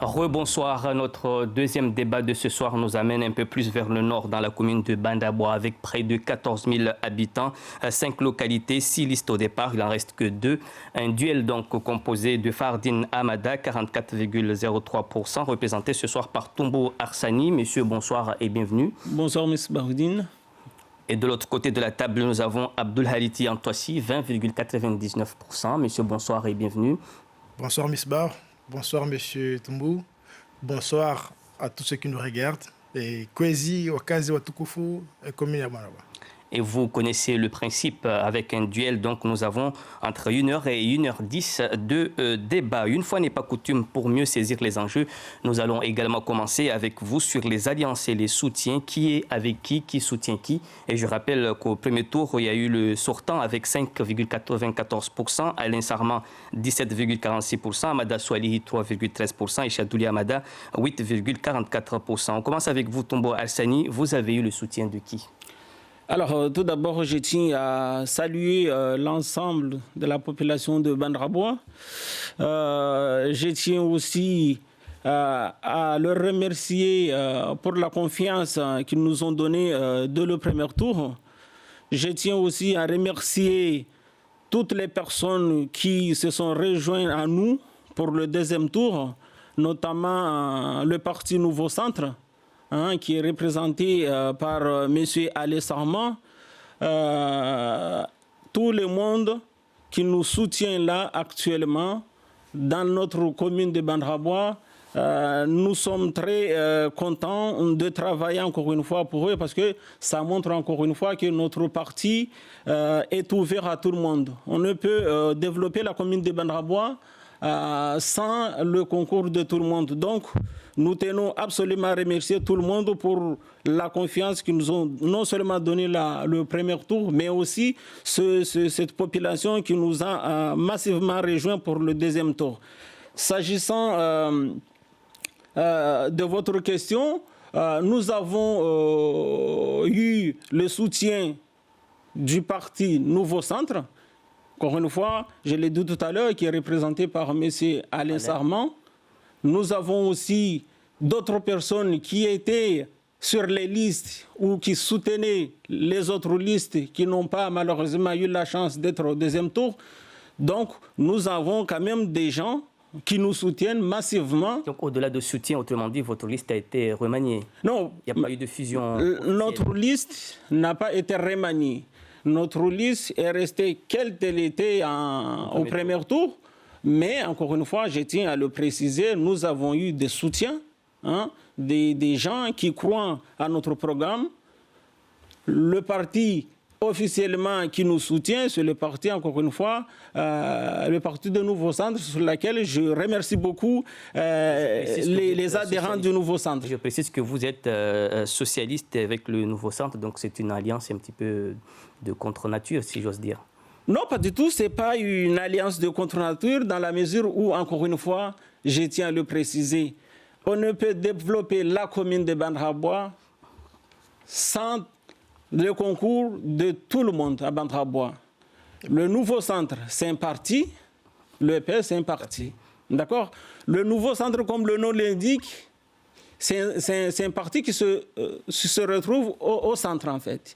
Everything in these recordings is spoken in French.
Rebonsoir. Notre deuxième débat de ce soir nous amène un peu plus vers le nord, dans la commune de Bandaboua, avec près de 14 000 habitants, 5 localités, 6 listes au départ, il n'en reste que 2. Un duel donc composé de Fardine Amada, 44,03%, représenté ce soir par Tombo Arsani. Monsieur, bonsoir et bienvenue. Bonsoir, M. Bahoudine. Et de l'autre côté de la table, nous avons Abdul Hariti Antouassi, 20,99%. Monsieur, bonsoir et bienvenue. Bonsoir, Misbar. Bonsoir, Monsieur Tumbou. Bonsoir à tous ceux qui nous regardent. Et Kwezi, Wakazi, Watukufu, et Komini Amarawa. Et vous connaissez le principe avec un duel. Donc nous avons entre 1h et 1h10 de débat. Une fois n'est pas coutume, pour mieux saisir les enjeux, nous allons également commencer avec vous sur les alliances et les soutiens. Qui est avec qui soutient qui. Et je rappelle qu'au premier tour, il y a eu le sortant avec 5,94%, Alain Sarman 17,46%, Amada Swalihi 3,13% et Chadouli Amada 8,44%. On commence avec vous, Tombo Arsani. Vous avez eu le soutien de qui? Alors, tout d'abord, je tiens à saluer l'ensemble de la population de Bandaboua. Je tiens aussi à leur remercier pour la confiance qu'ils nous ont donnée dès le premier tour. Je tiens aussi à remercier toutes les personnes qui se sont rejointes à nous pour le deuxième tour, notamment le Parti Nouveau Centre, qui est représenté par M. Alain Sarman, tout le monde qui nous soutient là actuellement dans notre commune de Bandaboua. Nous sommes très contents de travailler encore une fois pour eux parce que ça montre encore une fois que notre parti est ouvert à tout le monde. On ne peut développer la commune de Bandaboua sans le concours de tout le monde. Donc, nous tenons absolument à remercier tout le monde pour la confiance qu'ils nous ont non seulement donné le premier tour, mais aussi cette population qui nous a massivement rejoints pour le deuxième tour. S'agissant de votre question, nous avons eu le soutien du parti Nouveau Centre, encore une fois, je l'ai dit tout à l'heure, qui est représenté par M. Alain Sarman. Nous avons aussi d'autres personnes qui étaient sur les listes ou qui soutenaient les autres listes qui n'ont pas malheureusement eu la chance d'être au deuxième tour. Donc, nous avons quand même des gens qui nous soutiennent massivement. Donc, au-delà de soutien, autrement dit, votre liste a été remaniée? Non. Il n'y a pas eu de fusion? Notre liste n'a pas été remaniée. Notre liste est restée quelle qu'elle était au premier tour. Mais, encore une fois, je tiens à le préciser, nous avons eu des soutiens, des gens qui croient à notre programme. Le parti officiellement qui nous soutient, c'est le parti, encore une fois, le parti de Nouveau Centre, sur lequel je remercie beaucoup les adhérents du Nouveau Centre. Je précise que vous êtes socialiste avec le Nouveau Centre, donc c'est une alliance un petit peu de contre-nature, si j'ose dire. Non, pas du tout. Ce n'est pas une alliance de contre-nature dans la mesure où, encore une fois, je tiens à le préciser, on ne peut développer la commune de Bandaboua sans le concours de tout le monde à Bandaboua. Le Nouveau Centre, c'est un parti. Le PS, c'est un parti. D'accord? Le Nouveau Centre, comme le nom l'indique, c'est un parti qui se retrouve au centre, en fait.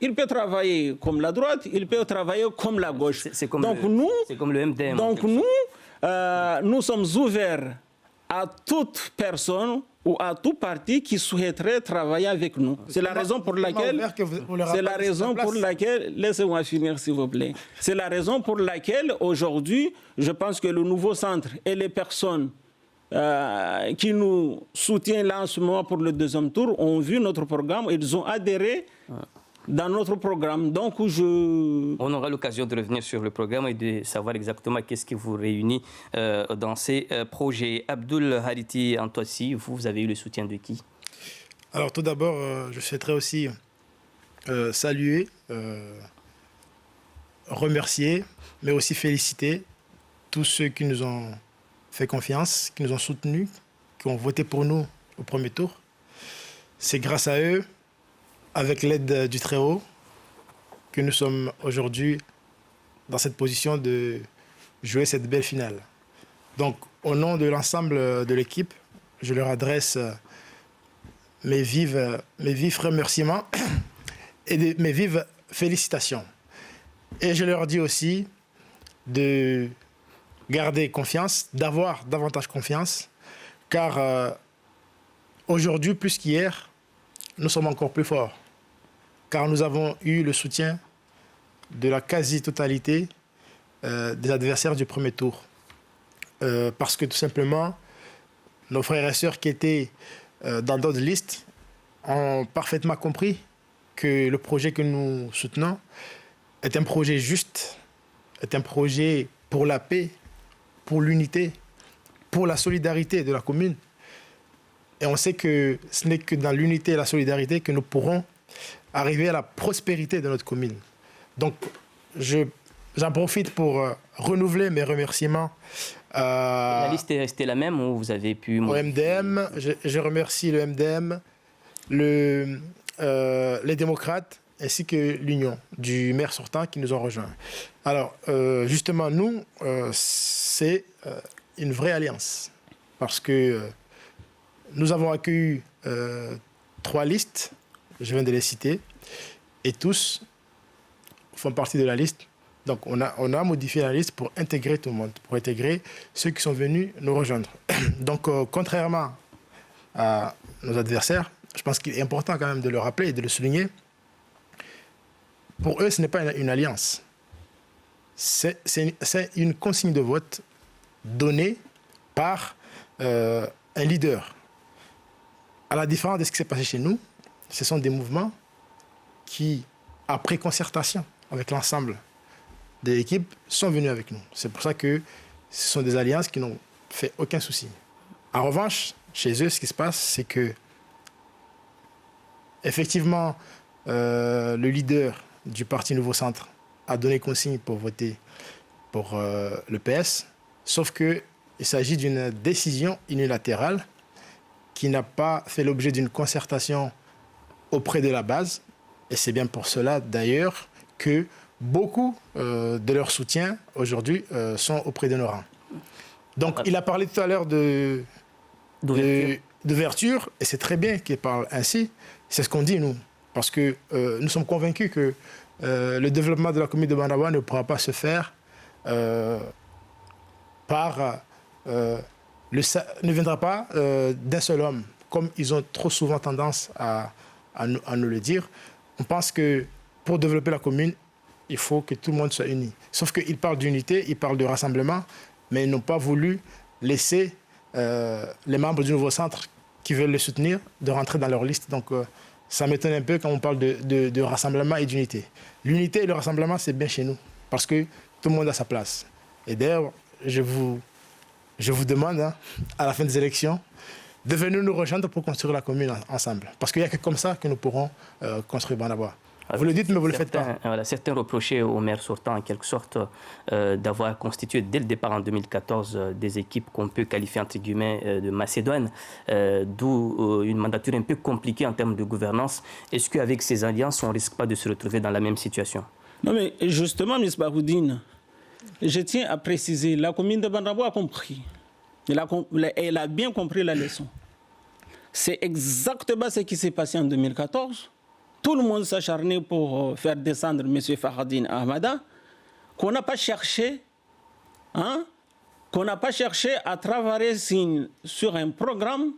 Il peut travailler comme la droite, il peut travailler comme la gauche. C'est comme le MDM. Donc nous sommes ouverts à toute personne ou à tout parti qui souhaiterait travailler avec nous. C'est la raison pour laquelle... Laissez-moi finir, s'il vous plaît. C'est la raison pour laquelle, aujourd'hui, je pense que le Nouveau Centre et les personnes qui nous soutiennent là en ce moment pour le deuxième tour ont vu notre programme et ils ont adhéré dans notre programme. Donc, on aura l'occasion de revenir sur le programme et de savoir exactement qu'est-ce qui vous réunit dans ces projets. Abdul Hariti Antouassi, vous avez eu le soutien de qui? Alors, tout d'abord, je souhaiterais aussi saluer, remercier, mais aussi féliciter tous ceux qui nous ont fait confiance, qui nous ont soutenus, qui ont voté pour nous au premier tour. C'est grâce à eux, avec l'aide du Très-Haut, que nous sommes aujourd'hui dans cette position de jouer cette belle finale. Donc, au nom de l'ensemble de l'équipe, je leur adresse mes vifs remerciements et mes vives félicitations. Et je leur dis aussi de garder confiance, d'avoir davantage confiance, car aujourd'hui, plus qu'hier, nous sommes encore plus forts, car nous avons eu le soutien de la quasi-totalité des adversaires du premier tour. Parce que tout simplement, nos frères et sœurs qui étaient dans d'autres listes ont parfaitement compris que le projet que nous soutenons est un projet juste, est un projet pour la paix, pour l'unité, pour la solidarité de la commune. Et on sait que ce n'est que dans l'unité et la solidarité que nous pourrons arriver à la prospérité de notre commune. Donc, j'en profite pour renouveler mes remerciements. La liste est restée la même ou vous avez pu... Au MDM, je remercie le MDM, les démocrates ainsi que l'Union du maire sortant qui nous ont rejoints. Alors, justement, nous, c'est une vraie alliance parce que nous avons accueilli 3 listes, je viens de les citer, et tous font partie de la liste. Donc, on a modifié la liste pour intégrer tout le monde, pour intégrer ceux qui sont venus nous rejoindre. Donc, contrairement à nos adversaires, je pense qu'il est important quand même de le rappeler et de le souligner. Pour eux, ce n'est pas une alliance. C'est une consigne de vote donnée par un leader. À la différence de ce qui s'est passé chez nous, ce sont des mouvements qui, après concertation avec l'ensemble des équipes, sont venus avec nous. C'est pour ça que ce sont des alliances qui n'ont fait aucun souci. En revanche, chez eux, ce qui se passe, c'est que effectivement, le leader du Parti Nouveau Centre a donné consigne pour voter pour le PS, sauf qu'il s'agit d'une décision unilatérale qui n'a pas fait l'objet d'une concertation auprès de la base. Et c'est bien pour cela, d'ailleurs, que beaucoup de leurs soutiens, aujourd'hui, sont auprès de nos rangs. Donc, il a parlé tout à l'heure d'ouverture, et c'est très bien qu'il parle ainsi. C'est ce qu'on dit, nous. Parce que nous sommes convaincus que le développement de la commune de Bandaboua ne pourra pas se faire ne viendra pas d'un seul homme, comme ils ont trop souvent tendance à nous le dire. On pense que pour développer la commune, il faut que tout le monde soit uni. Sauf qu'ils parlent d'unité, ils parlent de rassemblement, mais ils n'ont pas voulu laisser les membres du nouveau centre qui veulent le soutenir de rentrer dans leur liste. Donc, ça m'étonne un peu quand on parle de rassemblement et d'unité. L'unité et le rassemblement, c'est bien chez nous, parce que tout le monde a sa place. Et d'ailleurs, je vous demande, à la fin des élections, de venir nous rejoindre pour construire la commune ensemble. Parce qu'il n'y a que comme ça que nous pourrons construire Bandaboua. Vous le dites, mais vous ne le faites pas. Voilà, certains reprochaient au maire sortant, en quelque sorte, d'avoir constitué dès le départ en 2014 des équipes qu'on peut qualifier, entre guillemets, de Macédoine, d'où une mandature un peu compliquée en termes de gouvernance. Est-ce qu'avec ces alliances, on ne risque pas de se retrouver dans la même situation? Non, mais justement, M. Bahoudine, je tiens à préciser, la commune de Bandaboua a compris. Elle a bien compris la leçon. C'est exactement ce qui s'est passé en 2014. Tout le monde s'acharnait pour faire descendre M. Fahardine Ahmada, qu'on n'a pas cherché, à travailler sur un programme,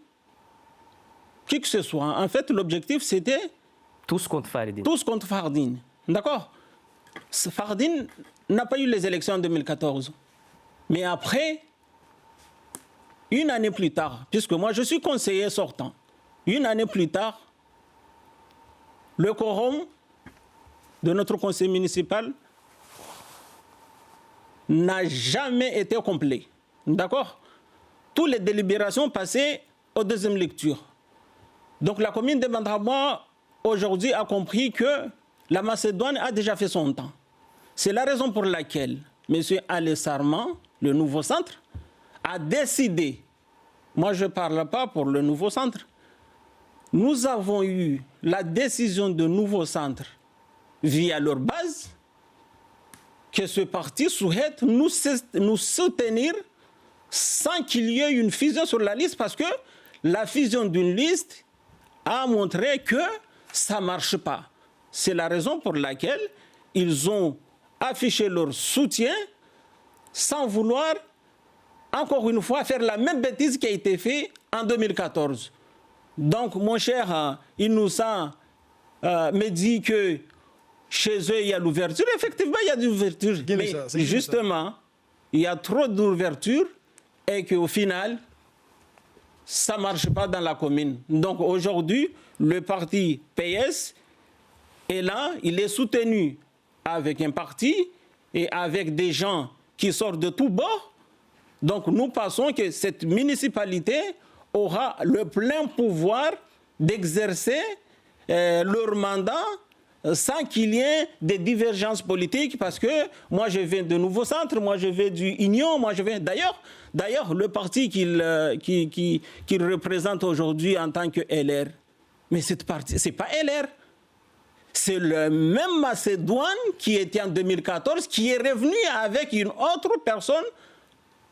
qui que ce soit. En fait, l'objectif, c'était... Tous contre Fahardine. Tous contre Fahardine. D'accord? Fahardine n'a pas eu les élections en 2014. Mais après, une année plus tard, puisque moi je suis conseiller sortant, une année plus tard, le quorum de notre conseil municipal n'a jamais été complet. D'accord? Toutes les délibérations passaient aux deuxième lecture. Donc la commune de Bandaboua, aujourd'hui, a compris que la Macédoine a déjà fait son temps. C'est la raison pour laquelle M. Alé Sarman, le nouveau centre, a décidé, moi je ne parle pas pour le nouveau centre, nous avons eu la décision de nouveau centre via leur base que ce parti souhaite nous soutenir sans qu'il y ait une fusion sur la liste parce que la fusion d'une liste a montré que ça ne marche pas. C'est la raison pour laquelle ils ont affiché leur soutien sans vouloir, encore une fois, faire la même bêtise qui a été faite en 2014. Donc, mon cher Inoussa me dit que chez eux, il y a l'ouverture. Effectivement, il y a de l'ouverture. Mais justement, il y a trop d'ouverture et qu'au final, ça ne marche pas dans la commune. Donc, aujourd'hui, le parti PS est là, il est soutenu avec un parti et avec des gens qui sortent de tous bords. Donc, nous pensons que cette municipalité aura le plein pouvoir d'exercer leur mandat sans qu'il y ait des divergences politiques, parce que moi je viens de Nouveau Centre, moi je viens du Union, moi je viens d'ailleurs le parti qu'il représente aujourd'hui en tant que LR, mais cette partie c'est pas LR, c'est le même Macédoine qui était en 2014 qui est revenu avec une autre personne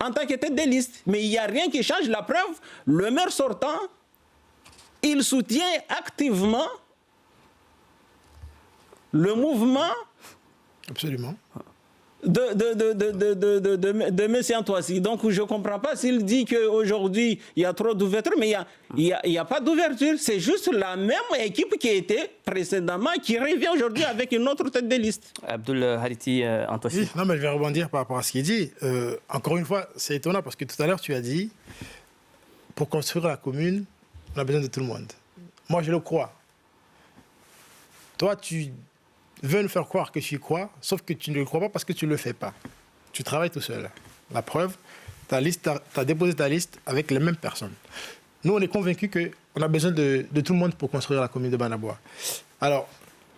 en tant que tête de liste, mais il n'y a rien qui change. La preuve, le maire sortant, il soutient activement le mouvement absolument de M. Antoissi. Donc je ne comprends pas s'il dit qu'aujourd'hui il y a trop d'ouverture, mais il n'y a pas d'ouverture. C'est juste la même équipe qui était précédemment qui revient aujourd'hui avec une autre tête de liste. Abdoul Hariti Antoissi. Oui, non, mais je vais rebondir par rapport à ce qu'il dit. Encore une fois, c'est étonnant parce que tout à l'heure tu as dit pour construire la commune, on a besoin de tout le monde. Moi je le crois. Toi tu veut nous faire croire que tu y crois, sauf que tu ne le crois pas parce que tu ne le fais pas. Tu travailles tout seul. La preuve, tu as déposé ta liste avec les mêmes personnes. Nous, on est convaincus qu'on a besoin de tout le monde pour construire la commune de Banabois. Alors,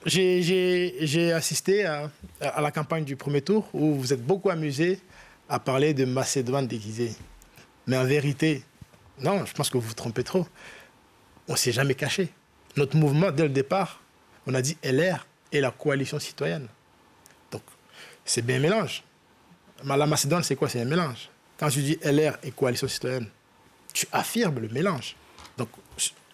j'ai assisté à la campagne du premier tour où vous êtes beaucoup amusés à parler de Macédoine déguisée. Mais en vérité, non, je pense que vous vous trompez trop. On ne s'est jamais caché. Notre mouvement, dès le départ, on a dit LR et la coalition citoyenne. Donc, c'est bien un mélange. La Macédoine, c'est quoi? C'est un mélange. Quand tu dis LR et coalition citoyenne, tu affirmes le mélange. Donc,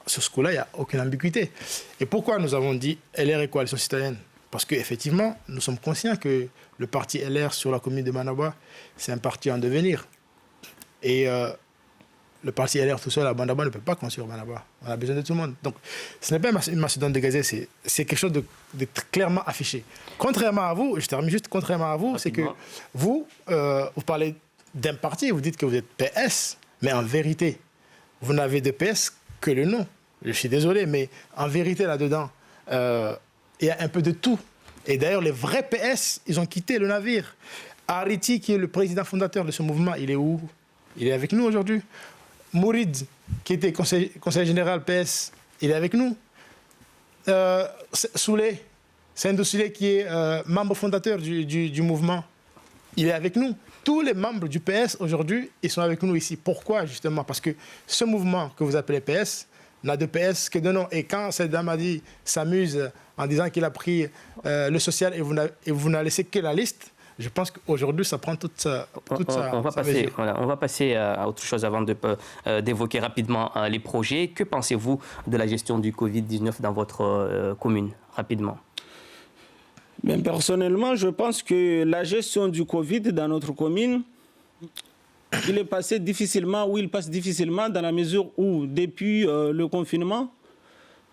sur ce coup-là, il n'y a aucune ambiguïté. Et pourquoi nous avons dit LR et coalition citoyenne? Parce qu'effectivement, nous sommes conscients que le parti LR sur la commune de Banabois, c'est un parti en devenir. Et le parti LR tout seul à Banabois ne peut pas construire Banabois. On a besoin de tout le monde. Donc, ce n'est pas une Macédoine dégazée, c'est quelque chose de clairement affiché. Contrairement à vous, je termine juste, contrairement à vous, c'est que vous parlez d'un parti, vous dites que vous êtes PS, mais en vérité, vous n'avez de PS que le nom. Je suis désolé, mais en vérité, là-dedans, il y a un peu de tout. Et d'ailleurs, les vrais PS, ils ont quitté le navire. Hariti, qui est le président fondateur de ce mouvement, il est où? Il est avec nous aujourd'hui. Mourid, qui était conseiller général PS, il est avec nous. Souley, Sindou Souley, qui est membre fondateur du mouvement, il est avec nous. Tous les membres du PS aujourd'hui, ils sont avec nous ici. Pourquoi justement? Parce que ce mouvement que vous appelez PS n'a de PS que de nom. Et quand cette dame a dit, s'amuse en disant qu'il a pris le social et vous n'avez laissé que la liste, je pense qu'aujourd'hui, ça prend toute sa mesure. On va passer à autre chose avant d'évoquer rapidement les projets. Que pensez-vous de la gestion du Covid-19 dans votre commune, rapidement? Ben, personnellement, je pense que la gestion du Covid dans notre commune, il passe difficilement dans la mesure où, depuis le confinement,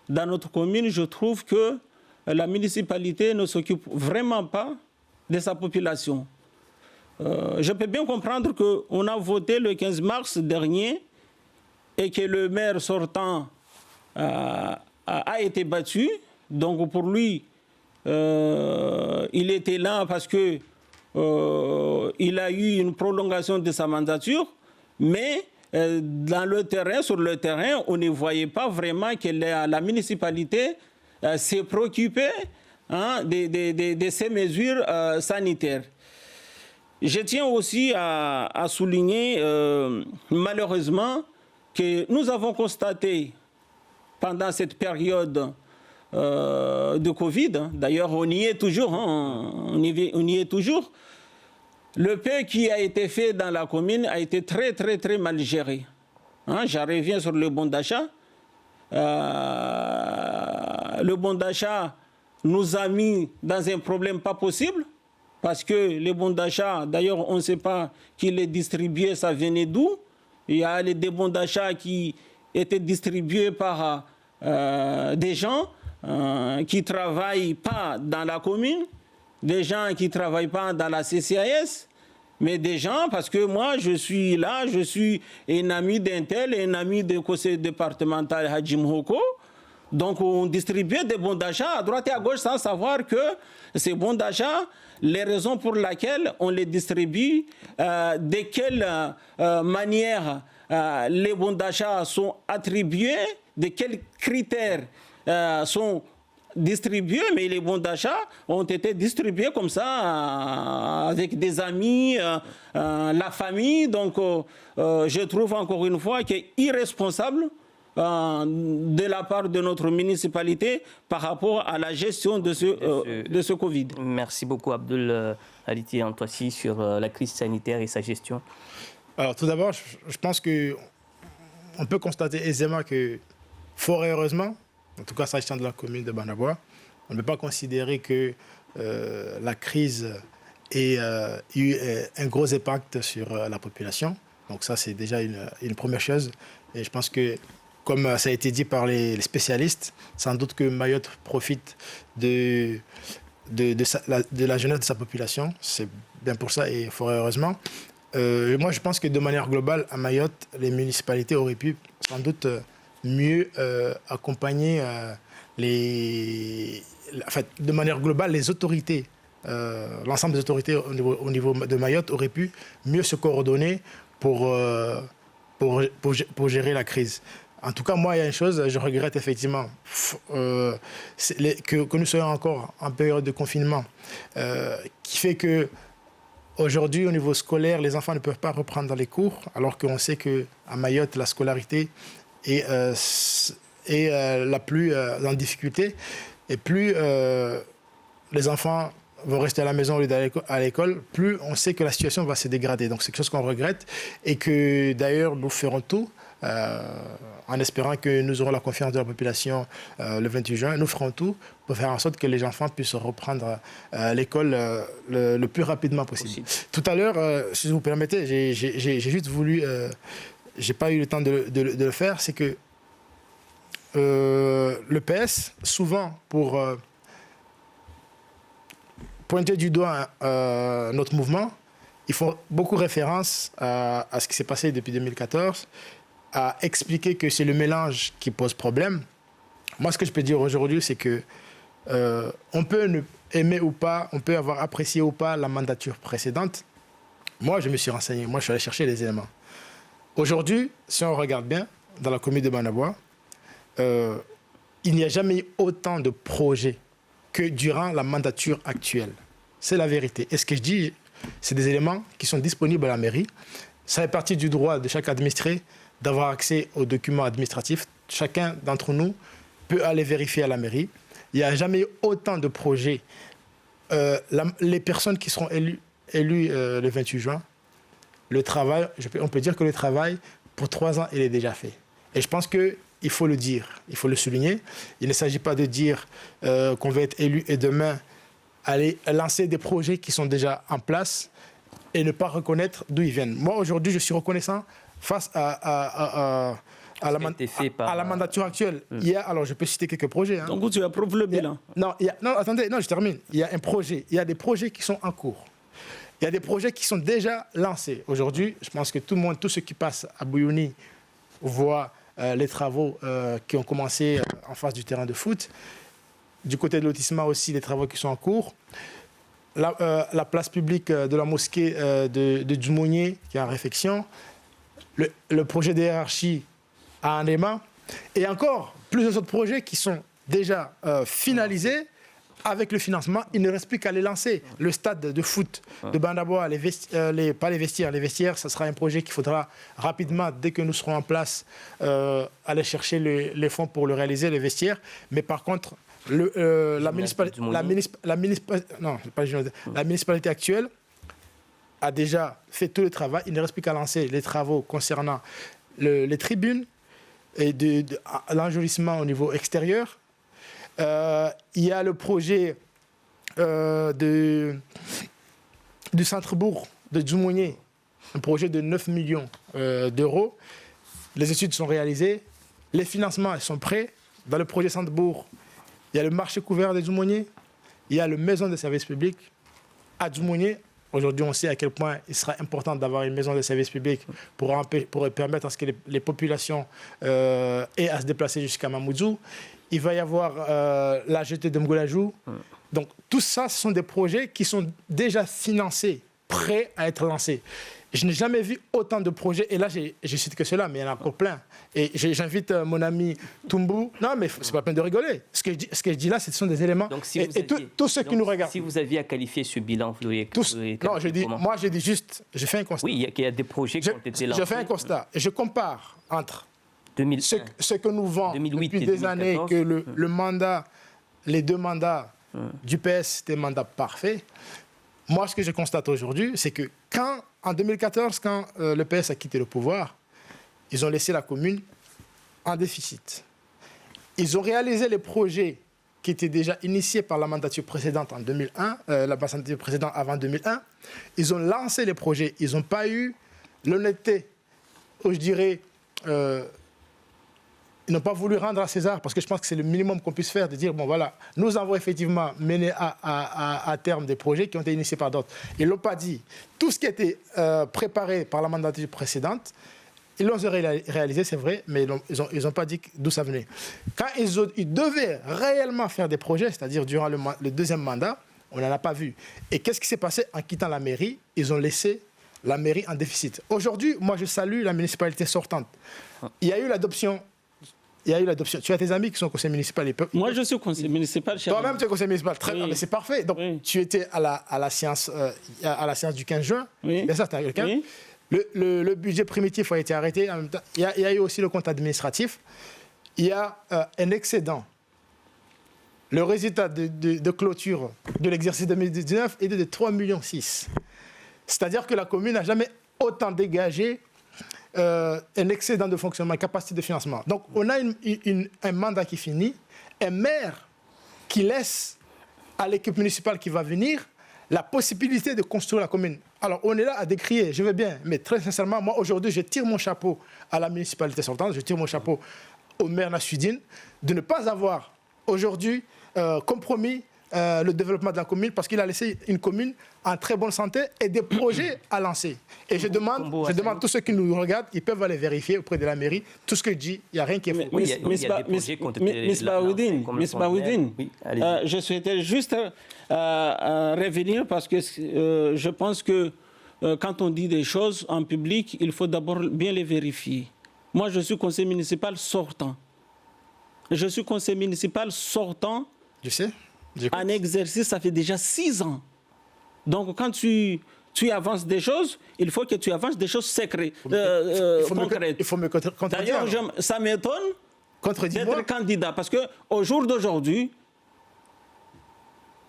dans notre commune, je trouve que la municipalité ne s'occupe vraiment pas de sa population. Je peux bien comprendre qu'on a voté le 15 mars dernier et que le maire sortant a été battu. Donc pour lui, il était là parce que il a eu une prolongation de sa mandature, mais sur le terrain, on ne voyait pas vraiment que la municipalité s'est préoccupée de ces mesures sanitaires. Je tiens aussi à souligner, malheureusement, que nous avons constaté pendant cette période de Covid, d'ailleurs on y est toujours, on y est toujours, le peu qui a été fait dans la commune a été très très très mal géré. J'en reviens sur le bon d'achat. Le bon d'achat nous a mis dans un problème pas possible, parce que les bons d'achat, d'ailleurs, on ne sait pas qui les distribuait, ça venait d'où. Il y a des bons d'achat qui étaient distribués par des gens qui ne travaillent pas dans la commune, des gens qui ne travaillent pas dans la CCAS, mais des gens, parce que moi, je suis là, je suis un ami d'un tel, un ami du conseil départemental Hadji Mhoko. Donc, on distribuait des bons d'achat à droite et à gauche sans savoir que ces bons d'achat, les raisons pour lesquelles on les distribue, de quelle manière les bons d'achat sont attribués, de quels critères sont distribués, mais les bons d'achat ont été distribués comme ça, avec des amis, la famille. Donc, je trouve encore une fois qu'il est irresponsable de la part de notre municipalité par rapport à la gestion de ce Covid. Merci beaucoup, Abdul Haliti Antouassi, sur la crise sanitaire et sa gestion. Alors, tout d'abord, je pense qu'on peut constater aisément que, fort heureusement, en tout cas s'agissant de la commune de Bandaboua, on ne peut pas considérer que la crise ait eu un gros impact sur la population. Donc ça, c'est déjà une première chose. Et je pense que, comme ça a été dit par les spécialistes, sans doute que Mayotte profite de la jeunesse de sa population. C'est bien pour ça et fort heureusement. Moi, je pense que de manière globale, à Mayotte, les municipalités auraient pu sans doute mieux accompagner de manière globale, les autorités, l'ensemble des autorités au niveau de Mayotte auraient pu mieux se coordonner pour gérer la crise. En tout cas, moi, il y a une chose, je regrette effectivement que nous soyons encore en période de confinement, qui fait que aujourd'hui, au niveau scolaire, les enfants ne peuvent pas reprendre les cours, alors qu'on sait qu'à Mayotte, la scolarité est la plus en difficulté. Et plus les enfants vont rester à la maison au lieu d'aller à l'école, plus on sait que la situation va se dégrader. Donc c'est quelque chose qu'on regrette et que d'ailleurs nous ferons tout, en espérant que nous aurons la confiance de la population le 28 juin, nous ferons tout pour faire en sorte que les enfants puissent reprendre l'école le plus rapidement possible. Tout à l'heure, si vous permettez, j'ai juste voulu, j'ai pas eu le temps de le faire, c'est que le PS, souvent pour pointer du doigt notre mouvement, ils font beaucoup référence à ce qui s'est passé depuis 2014, à expliquer que c'est le mélange qui pose problème. Moi, ce que je peux dire aujourd'hui, c'est que on peut aimer ou pas, on peut avoir apprécié ou pas la mandature précédente. Moi, je me suis renseigné, moi, je suis allé chercher les éléments. Aujourd'hui, si on regarde bien, dans la commune de Bandaboua, il n'y a jamais eu autant de projets que durant la mandature actuelle. C'est la vérité. Et ce que je dis, c'est des éléments qui sont disponibles à la mairie. Ça fait partie du droit de chaque administré d'avoir accès aux documents administratifs. Chacun d'entre nous peut aller vérifier à la mairie. Il n'y a jamais eu autant de projets. Les personnes qui seront élues le 28 juin, le travail, on peut dire que le travail, pour 3 ans, il est déjà fait. Et je pense qu'il faut le dire, il faut le souligner. Il ne s'agit pas de dire qu'on va être élu et demain aller lancer des projets qui sont déjà en place et ne pas reconnaître d'où ils viennent. Moi, aujourd'hui, je suis reconnaissant face à la mandature actuelle. Il y a, alors, je peux citer quelques projets. Donc, tu approuves le bilan? Non, attendez, je termine. Il y a un projet, il y a des projets qui sont en cours. Il y a des projets qui sont déjà lancés. Aujourd'hui, je pense que tous ceux qui passent à Bouyouni voient les travaux qui ont commencé en face du terrain de foot. Du côté de lotissement aussi, les travaux qui sont en cours. La place publique de la mosquée de Djumounié qui est en réfection. Le projet de hiérarchie à Andema. Et encore plusieurs autres projets qui sont déjà finalisés avec le financement. Il ne reste plus qu'à les lancer. Le stade de foot de Bandaboua, pas les vestiaires, ce sera un projet qu'il faudra rapidement, dès que nous serons en place, aller chercher les fonds pour le réaliser, les vestiaires. Mais par contre, la municipalité actuelle a déjà fait tout le travail. Il ne reste plus qu'à lancer les travaux concernant les tribunes et l'enjolissement au niveau extérieur. Il y a le projet du centre-bourg de Djoumogné, un projet de 9 millions d'euros. Les études sont réalisées, les financements ils sont prêts. Dans le projet centre-bourg, il y a le marché couvert de Djoumogné, il y a le maison de service public à Djoumogné. Aujourd'hui, on sait à quel point il sera important d'avoir une maison de service public pour permettre à ce que les populations aient à se déplacer jusqu'à Mamoudzou. Il va y avoir la jetée de Mgoulajou. Donc, tout ça, ce sont des projets qui sont déjà financés, prêts à être lancés. Je n'ai jamais vu autant de projets, et là, je cite que cela, mais il y en a encore plein. Et j'invite mon ami Toumbo. Non, mais c'est pas la peine de rigoler. Ce que je dis là, ce sont des éléments. Donc, si tous ceux qui nous regardent. Si vous aviez à qualifier ce bilan, vous auriez. Non, je dis juste, je fais un constat. Oui, il y a des projets qui ont été lancés. Je fais un constat. Et je compare entre 2001, ce que nous vendons 2008 depuis et des 2014. années, que le mandat, les 2 mandats du PS, c'était un mandat parfait. Moi, ce que je constate aujourd'hui, c'est que en 2014, quand le PS a quitté le pouvoir, ils ont laissé la commune en déficit. Ils ont réalisé les projets qui étaient déjà initiés par la mandature précédente en 2001, la mandature précédente avant 2001. Ils ont lancé les projets. Ils n'ont pas eu l'honnêteté, ou je dirais, ils n'ont pas voulu rendre à César, parce que je pense que c'est le minimum qu'on puisse faire, de dire, bon voilà, nous avons effectivement mené à terme des projets qui ont été initiés par d'autres. Ils ne l'ont pas dit. Tout ce qui a été préparé par la mandature précédente, ils l'ont réalisé, c'est vrai, mais ils n'ont pas dit d'où ça venait. Quand ils devaient réellement faire des projets, c'est-à-dire durant le deuxième mandat, on n'en a pas vu. Et qu'est-ce qui s'est passé en quittant la mairie? Ils ont laissé la mairie en déficit. Aujourd'hui, moi, je salue la municipalité sortante. Il y a eu l'adoption. Tu as tes amis qui sont conseillers municipaux. Moi, je suis conseiller municipal. Toi-même, tu es conseiller municipal. Très bien, mais c'est parfait. Donc, tu étais à la séance du 15 juin. Oui. Bien ça, le 15. Oui. Le budget primitif a été arrêté. En même temps, il y a eu aussi le compte administratif. Il y a un excédent. Le résultat de clôture de l'exercice 2019 est de 3,6 millions. C'est-à-dire que la commune n'a jamais autant dégagé un excédent de fonctionnement, une capacité de financement. Donc, on a un mandat qui finit, un maire qui laisse à l'équipe municipale qui va venir la possibilité de construire la commune. Alors, on est là à décrier, je veux bien, mais très sincèrement, moi, aujourd'hui, je tire mon chapeau à la municipalité sortante, je tire mon chapeau au maire Nassoudine de ne pas avoir aujourd'hui compromis le développement de la commune, parce qu'il a laissé une commune en très bonne santé et des projets à lancer. Et je demande à tous ceux qui nous regardent, ils peuvent aller vérifier auprès de la mairie tout ce que je dis, il n'y a rien qui est faux. Miss Baoudine, je souhaitais juste revenir parce que je pense que quand on dit des choses en public, il faut d'abord bien les vérifier. Moi, je suis conseiller municipal sortant. Je suis conseiller municipal sortant. Je sais. En exercice, ça fait déjà 6 ans. Donc, quand tu avances des choses, il faut que tu avances des choses concrètes. Il faut me contredire. D'ailleurs, ça m'étonne d'être candidat. Parce qu'au jour d'aujourd'hui,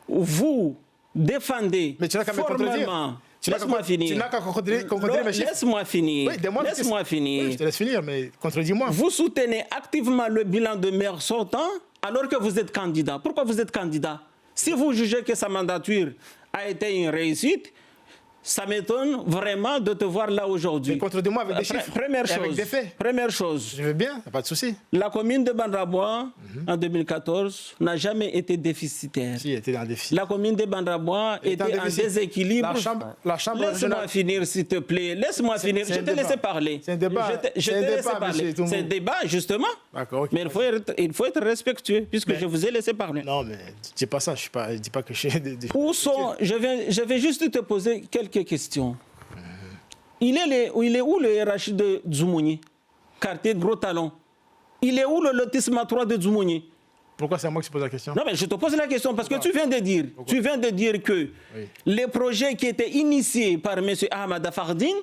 vous défendez formellement... Laisse-moi finir. Tu n'as qu'à contredire mes chiffres. Laisse-moi finir. Oui, laisse-moi finir. Oui, je te laisse finir, mais contredis-moi. Vous soutenez activement le bilan de maire sortant alors que vous êtes candidat. Pourquoi vous êtes candidat? Si vous jugez que sa mandature a été une réussite, ça m'étonne vraiment de te voir là aujourd'hui. Mais contredis-moi avec des chiffres avec des faits. Première chose. Je veux bien, pas de souci. La commune de Bandrabois, en 2014, n'a jamais été déficitaire. Si, elle était en déficit. La commune de Bandrabois était en déséquilibre. La chambre Laisse-moi finir, s'il te plaît. Laisse-moi finir. Je t'ai laissé parler. C'est un débat. Je t'ai laissé parler. C'est un débat, justement. D'accord, okay. Mais il faut être respectueux, puisque je vous ai laissé parler. Non, mais dis pas ça. Je dis pas que je suis... Je vais juste te poser quelques questions. Il est où le RH de Djoumogné, quartier Gros Talon? Il est où le lotissement 3 de Djoumogné? Pourquoi c'est à moi qui pose la question? Non, mais je te pose la question parce que tu viens de dire que les projets qui étaient initiés par M. Ahmad Fardine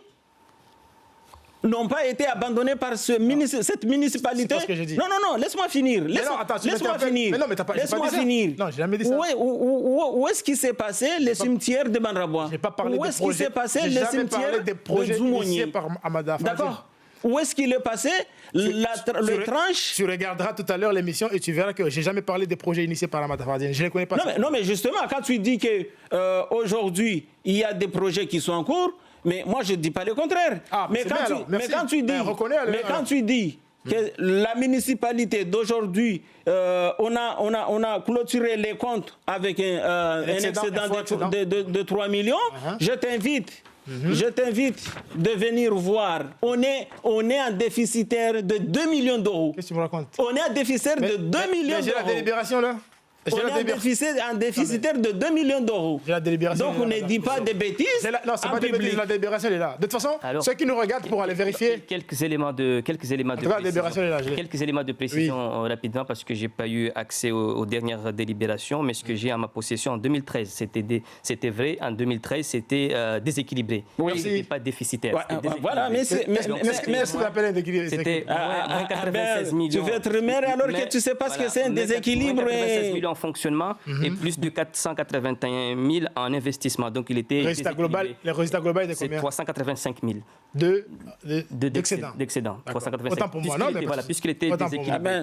n'ont pas été abandonnés par cette municipalité. C'est pas ce que j'ai dit. Non, laisse-moi finir. Laisse-moi finir. Mais non, mais laisse-moi finir. Non, j'ai jamais dit ça. Où est-ce qu'il s'est passé le cimetière de Bandrabois? J'ai pas parlé Où est-ce qu'il s'est passé le cimetière de Djoumogné par Ahmad Fardine. D'accord. Où est-ce qu'il est passé le tranche? Tu regarderas tout à l'heure l'émission et tu verras que je n'ai jamais parlé des projets initiés par Amata Fardine. Je ne les connais pas. Non, mais justement, quand tu dis qu'aujourd'hui, il y a des projets qui sont en cours, mais moi, je ne dis pas le contraire. Mais quand tu dis que la municipalité d'aujourd'hui, on a clôturé les comptes avec un excédent de 3 millions, je t'invite de venir voir. On est en déficitaire de 2 millions d'euros. Qu'est-ce que tu me racontes? On est en déficitaire de 2 millions d'euros. J'ai la délibération là. On est en déficitaire de 2 millions d'euros. J'ai la délibération. Donc on ne dit pas des bêtises. Non, c'est pas des bêtises, la délibération est là. De toute façon, ceux qui nous regardent pour aller vérifier. Quelques éléments de précision rapidement parce que j'ai pas eu accès aux dernières délibérations, mais ce que j'ai à ma possession en 2013, c'était vrai. En 2013, c'était déséquilibré. Oui. C'était pas déficitaire. Voilà, mais c'est ce qu'on appelle un déséquilibre. C'était moins 96 millions. Tu veux être maire alors que tu sais pas ce que c'est un déséquilibre. 96 millions en fonctionnement et plus de 481 000 en investissement. Donc il était le résultat global était c'est combien? 385 000 d'excédent. 385 Autant pour moi, non, mais puisqu'il était déséquilibré.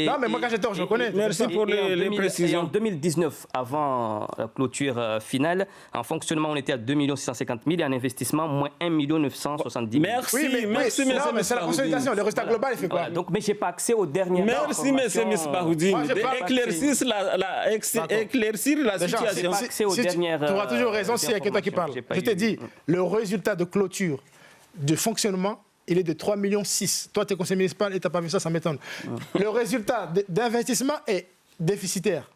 Non, mais moi quand j'ai tort, je connais. Merci pour les précisions. En 2019, avant la clôture finale, en fonctionnement, on était à 2 650 000 et en investissement, moins 1 970 000. Merci, mais c'est la consolidation. Le résultat global, il fait quoi? Donc, mais je n'ai pas accès aux dernières Merci, M. Misbahoudine, d'éclaircir la situation. Tu auras toujours raison s'il y a quelqu'un qui parle. Je t'ai dit, le résultat de clôture de fonctionnement, il est de 3,6 millions. Toi, tu es conseiller municipal et tu n'as pas vu ça, ça m'étonne. Le résultat d'investissement est déficitaire.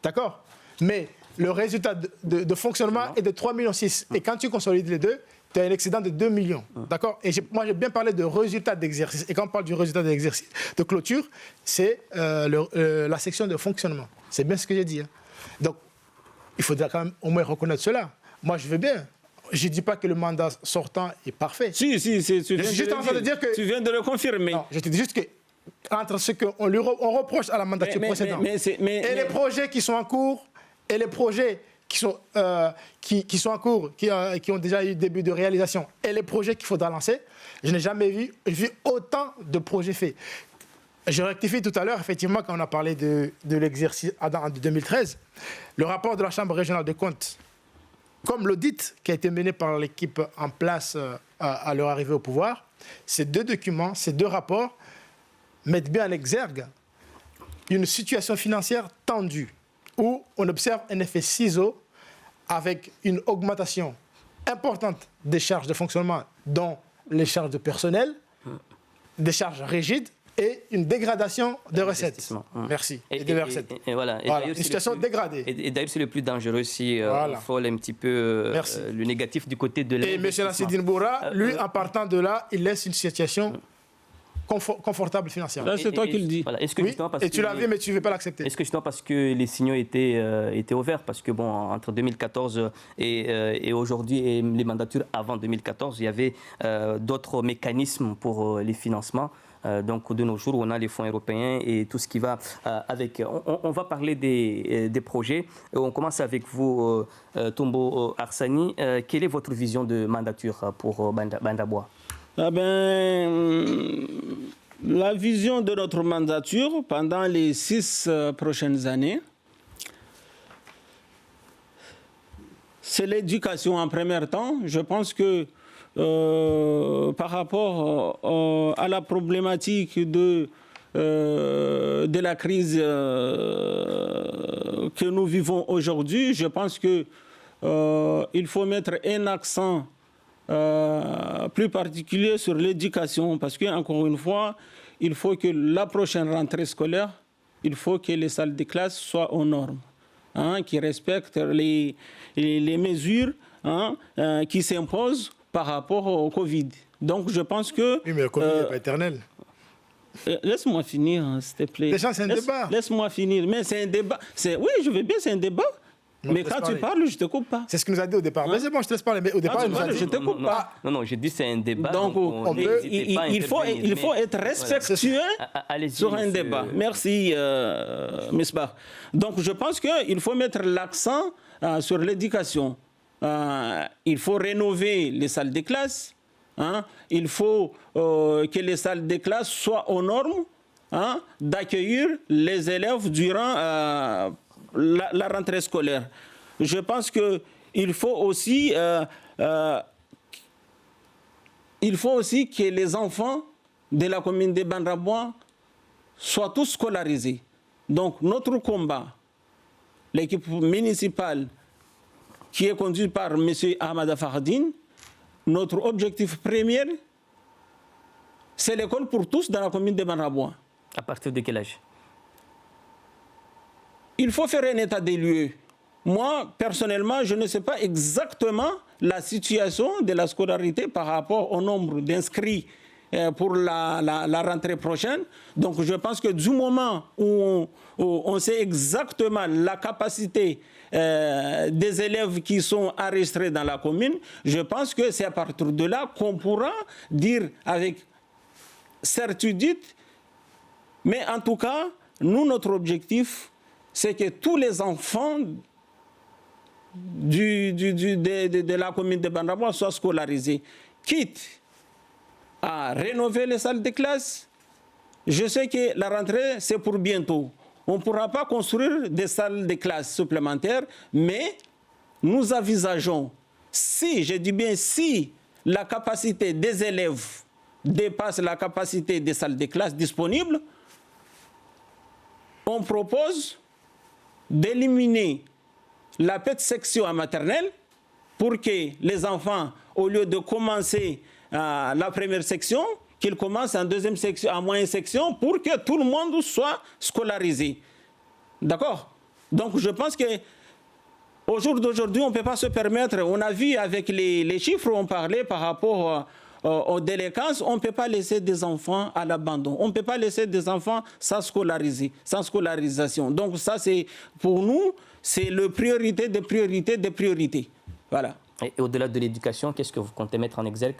D'accord? Mais le résultat de fonctionnement est de 3,6 millions. Et quand tu consolides les deux, tu as un excédent de 2 millions. D'accord? Et moi, j'ai bien parlé de résultat d'exercice. Et quand on parle du résultat d'exercice de clôture, c'est la section de fonctionnement. C'est bien ce que j'ai dit. Hein. Donc, il faudra quand même au moins reconnaître cela. Moi, je veux bien. Je ne dis pas que le mandat sortant est parfait. Si, tu viens de le confirmer. Non, je te dis juste que entre ce qu'on reproche à la mandature précédente et les projets qui sont en cours et les projets qui sont en cours, qui ont déjà eu début de réalisation, et les projets qu'il faudra lancer, je n'ai jamais vu autant de projets faits. Je rectifie tout à l'heure, effectivement, quand on a parlé de l'exercice en 2013, le rapport de la Chambre régionale des comptes, comme l'audit qui a été mené par l'équipe en place à leur arrivée au pouvoir, ces deux documents, ces deux rapports mettent bien en exergue une situation financière tendue où on observe un effet ciseau avec une augmentation importante des charges de fonctionnement, dont les charges de personnel, des charges rigides, et une dégradation des recettes. Merci. Et des recettes. Voilà. Une situation dégradée. Et d'ailleurs, c'est le plus dangereux si on frôle un petit peu le négatif du côté de l'investissement. Et M. Nassidine Boura, lui, en partant de là, il laisse une situation confortable financièrement. Là, c'est toi qui le dis. Voilà. Et tu l'as vu, mais tu ne veux pas l'accepter. Est-ce que justement parce que les signaux étaient ouverts? Parce que, bon, entre 2014 et aujourd'hui, et les mandatures avant 2014, il y avait d'autres mécanismes pour les financements. Donc, de nos jours, on a les fonds européens et tout ce qui va avec. On va parler des projets. On commence avec vous, Tombo Arsani. Quelle est votre vision de mandature pour Bandabois? La vision de notre mandature pendant les 6 prochaines années, c'est l'éducation en premier temps. Je pense que par rapport à la problématique de la crise que nous vivons aujourd'hui, je pense qu'il faut mettre un accent plus particulier sur l'éducation, parce qu'encore une fois, il faut que la prochaine rentrée scolaire, il faut que les salles de classe soient aux normes, qui respectent les mesures qui s'imposent par rapport au Covid. Donc je pense que... Oui, mais le Covid n'est pas éternel. Laisse-moi finir, s'il te plaît. Déjà, c'est un débat. Laisse-moi finir. Mais c'est un débat. Oui, je veux bien, c'est un débat. Non, mais quand tu parles, je ne te coupe pas. C'est ce qu'il nous a dit au départ. Mais c'est bon, je te laisse parler. Mais au départ, il nous a dit... Je ne te coupe pas. Non, j'ai dit c'est un débat. Donc, il faut être respectueux sur un débat. Merci, Misbah. Donc, je pense qu'il faut mettre l'accent sur l'éducation. Il faut rénover les salles de classe. hein, il faut que les salles de classe soient aux normes, hein, d'accueillir les élèves durant la rentrée scolaire. Je pense qu'il faut aussi, que les enfants de la commune de Bandarbois soient tous scolarisés. Donc notre combat, l'équipe municipale qui est conduite par M. Ahmada Fardine, notre objectif premier, c'est l'école pour tous dans la commune de Bandarbois. À partir de quel âge? Il faut faire un état des lieux. Moi, personnellement, je ne sais pas exactement la situation de la scolarité par rapport au nombre d'inscrits pour la rentrée prochaine. Donc je pense que du moment où on sait exactement la capacité des élèves qui sont enregistrés dans la commune, je pense que c'est à partir de là qu'on pourra dire avec certitude. Mais en tout cas, nous, notre objectif, c'est que tous les enfants de la commune de Bandarbois soient scolarisés, quitte à rénover les salles de classe. Je sais que la rentrée, c'est pour bientôt. On ne pourra pas construire des salles de classe supplémentaires, mais nous envisageons, si, je dis bien si, la capacité des élèves dépasse la capacité des salles de classe disponibles, on propose d'éliminer la petite section en maternelle pour que les enfants, au lieu de commencer la première section, qu'ils commencent en deuxième section, en moyenne section, pour que tout le monde soit scolarisé. D'accord? Donc je pense qu'au jour d'aujourd'hui, on ne peut pas se permettre, on a vu avec les chiffres, on parlait par rapport aux délinquances, on ne peut pas laisser des enfants à l'abandon. On ne peut pas laisser des enfants sans scolariser, sans scolarisation. Donc ça, c'est pour nous, c'est la priorité des priorités des priorités. Voilà. Et au-delà de l'éducation, qu'est-ce que vous comptez mettre en exergue?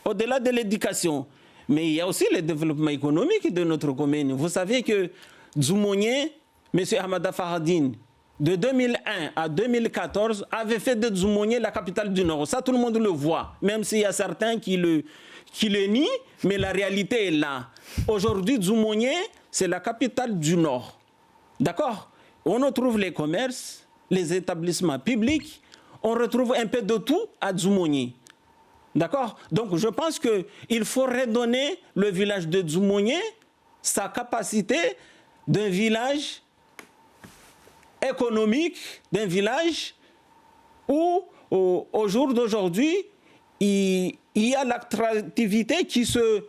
Au-delà de l'éducation, mais il y a aussi le développement économique de notre commune. Vous savez que Dzoumogné, M. Ahmada Fardine, de 2001 à 2014, avait fait de Dzoumogné la capitale du Nord. Ça, tout le monde le voit, même s'il y a certains qui le nient, mais la réalité est là. Aujourd'hui, Dzoumogné, c'est la capitale du Nord. D'accord? On retrouve les commerces, les établissements publics, on retrouve un peu de tout à Dzoumogné. D'accord? Donc je pense qu'il faut redonner le village de Dzoumogné sa capacité d'un village économique, d'un village où au jour d'aujourd'hui, il y a l'attractivité qui se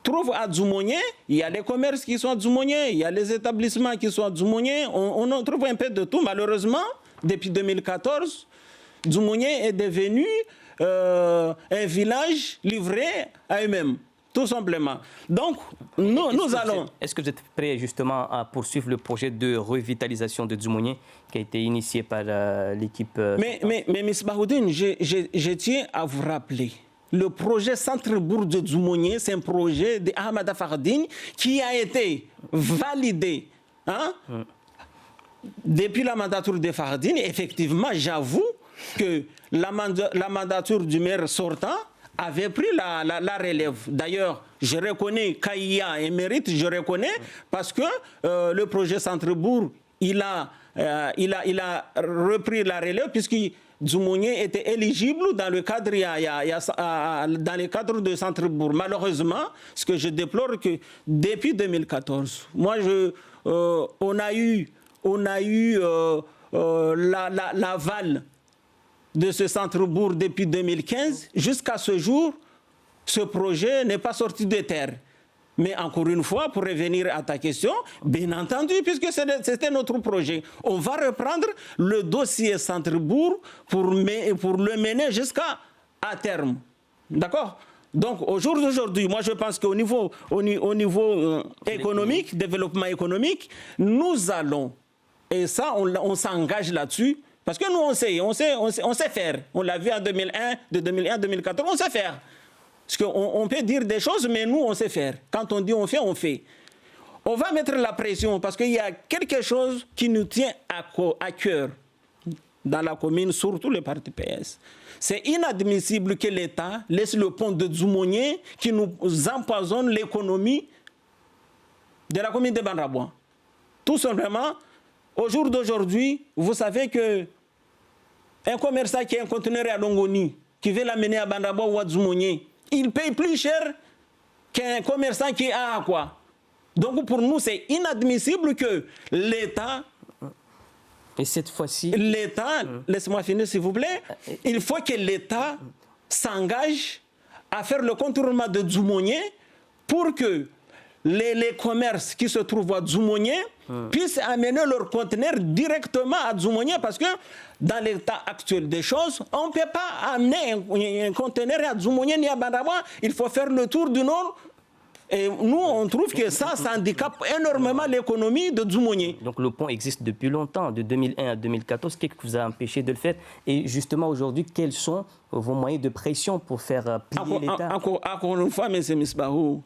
trouve à Dzoumogné, il y a les commerces qui sont à Dzoumogné, il y a les établissements qui sont à Dzoumogné, on en trouve un peu de tout. Malheureusement, depuis 2014, Dzoumogné est devenu un village livré à eux-mêmes, tout simplement. Donc, nous allons... Est-ce que vous êtes prêt justement à poursuivre le projet de revitalisation de Dzoumogné qui a été initié par l'équipe... Mais M. Bahoudine, je tiens à vous rappeler, le projet Centre-Bourg de Dzoumogné, c'est un projet d'Ahmada Fardine qui a été validé depuis la mandature de Fardine. Effectivement, j'avoue que la mandature du maire sortant avait pris la relève. D'ailleurs, je reconnais Kaïa et mérite, je reconnais, parce que le projet Centre-Bourg, il a repris la relève puisque Dzoumogné était éligible dans le cadre, dans le cadre de Centre-Bourg. Malheureusement, ce que je déplore, que depuis 2014, moi, on a eu l'aval de ce Centre-Bourg depuis 2015. Jusqu'à ce jour, ce projet n'est pas sorti de terre. Mais encore une fois, pour revenir à ta question, bien entendu, puisque c'était notre projet, on va reprendre le dossier Centre-Bourg pour le mener jusqu'à terme. D'accord? Donc, au jour d'aujourd'hui, moi je pense qu'au niveau économique, développement économique, nous allons, et ça, on s'engage là-dessus, parce que nous, on sait faire. On l'a vu en 2001, de 2001 à 2014, on sait faire. Parce qu'on peut dire des choses, mais nous, on sait faire. Quand on dit on fait, on fait. On va mettre la pression parce qu'il y a quelque chose qui nous tient à cœur. dans la commune, surtout le parti PS. C'est inadmissible que l'État laisse le pont de Dzoumogné qui nous empoisonne l'économie de la commune de Bandrabois. Tout simplement, au jour d'aujourd'hui, vous savez que un commerçant qui a un conteneur à Longoni, qui veut l'amener à Bandrabois ou à Dzoumogné, il paye plus cher qu'un commerçant qui est à Akwa. Donc pour nous, c'est inadmissible que l'État... Et cette fois-ci... L'État, laissez-moi finir s'il vous plaît, il faut que l'État s'engage à faire le contournement de Dzoumogné pour que les commerces qui se trouvent à Dzoumogné puissent amener leurs conteneurs directement à Dzoumogné parce que dans l'état actuel des choses, on ne peut pas amener un conteneur à Dzoumogné ni à Bandrabois, il faut faire le tour du nord. Et nous, on trouve que ça handicape énormément l'économie de Dzoumogné. Donc le pont existe depuis longtemps, de 2001 à 2014. Qu'est-ce qui vous a empêché de le faire? Et justement, aujourd'hui, quels sont vos moyens de pression pour faire plier l'État? Encore une fois, M. Misbahou,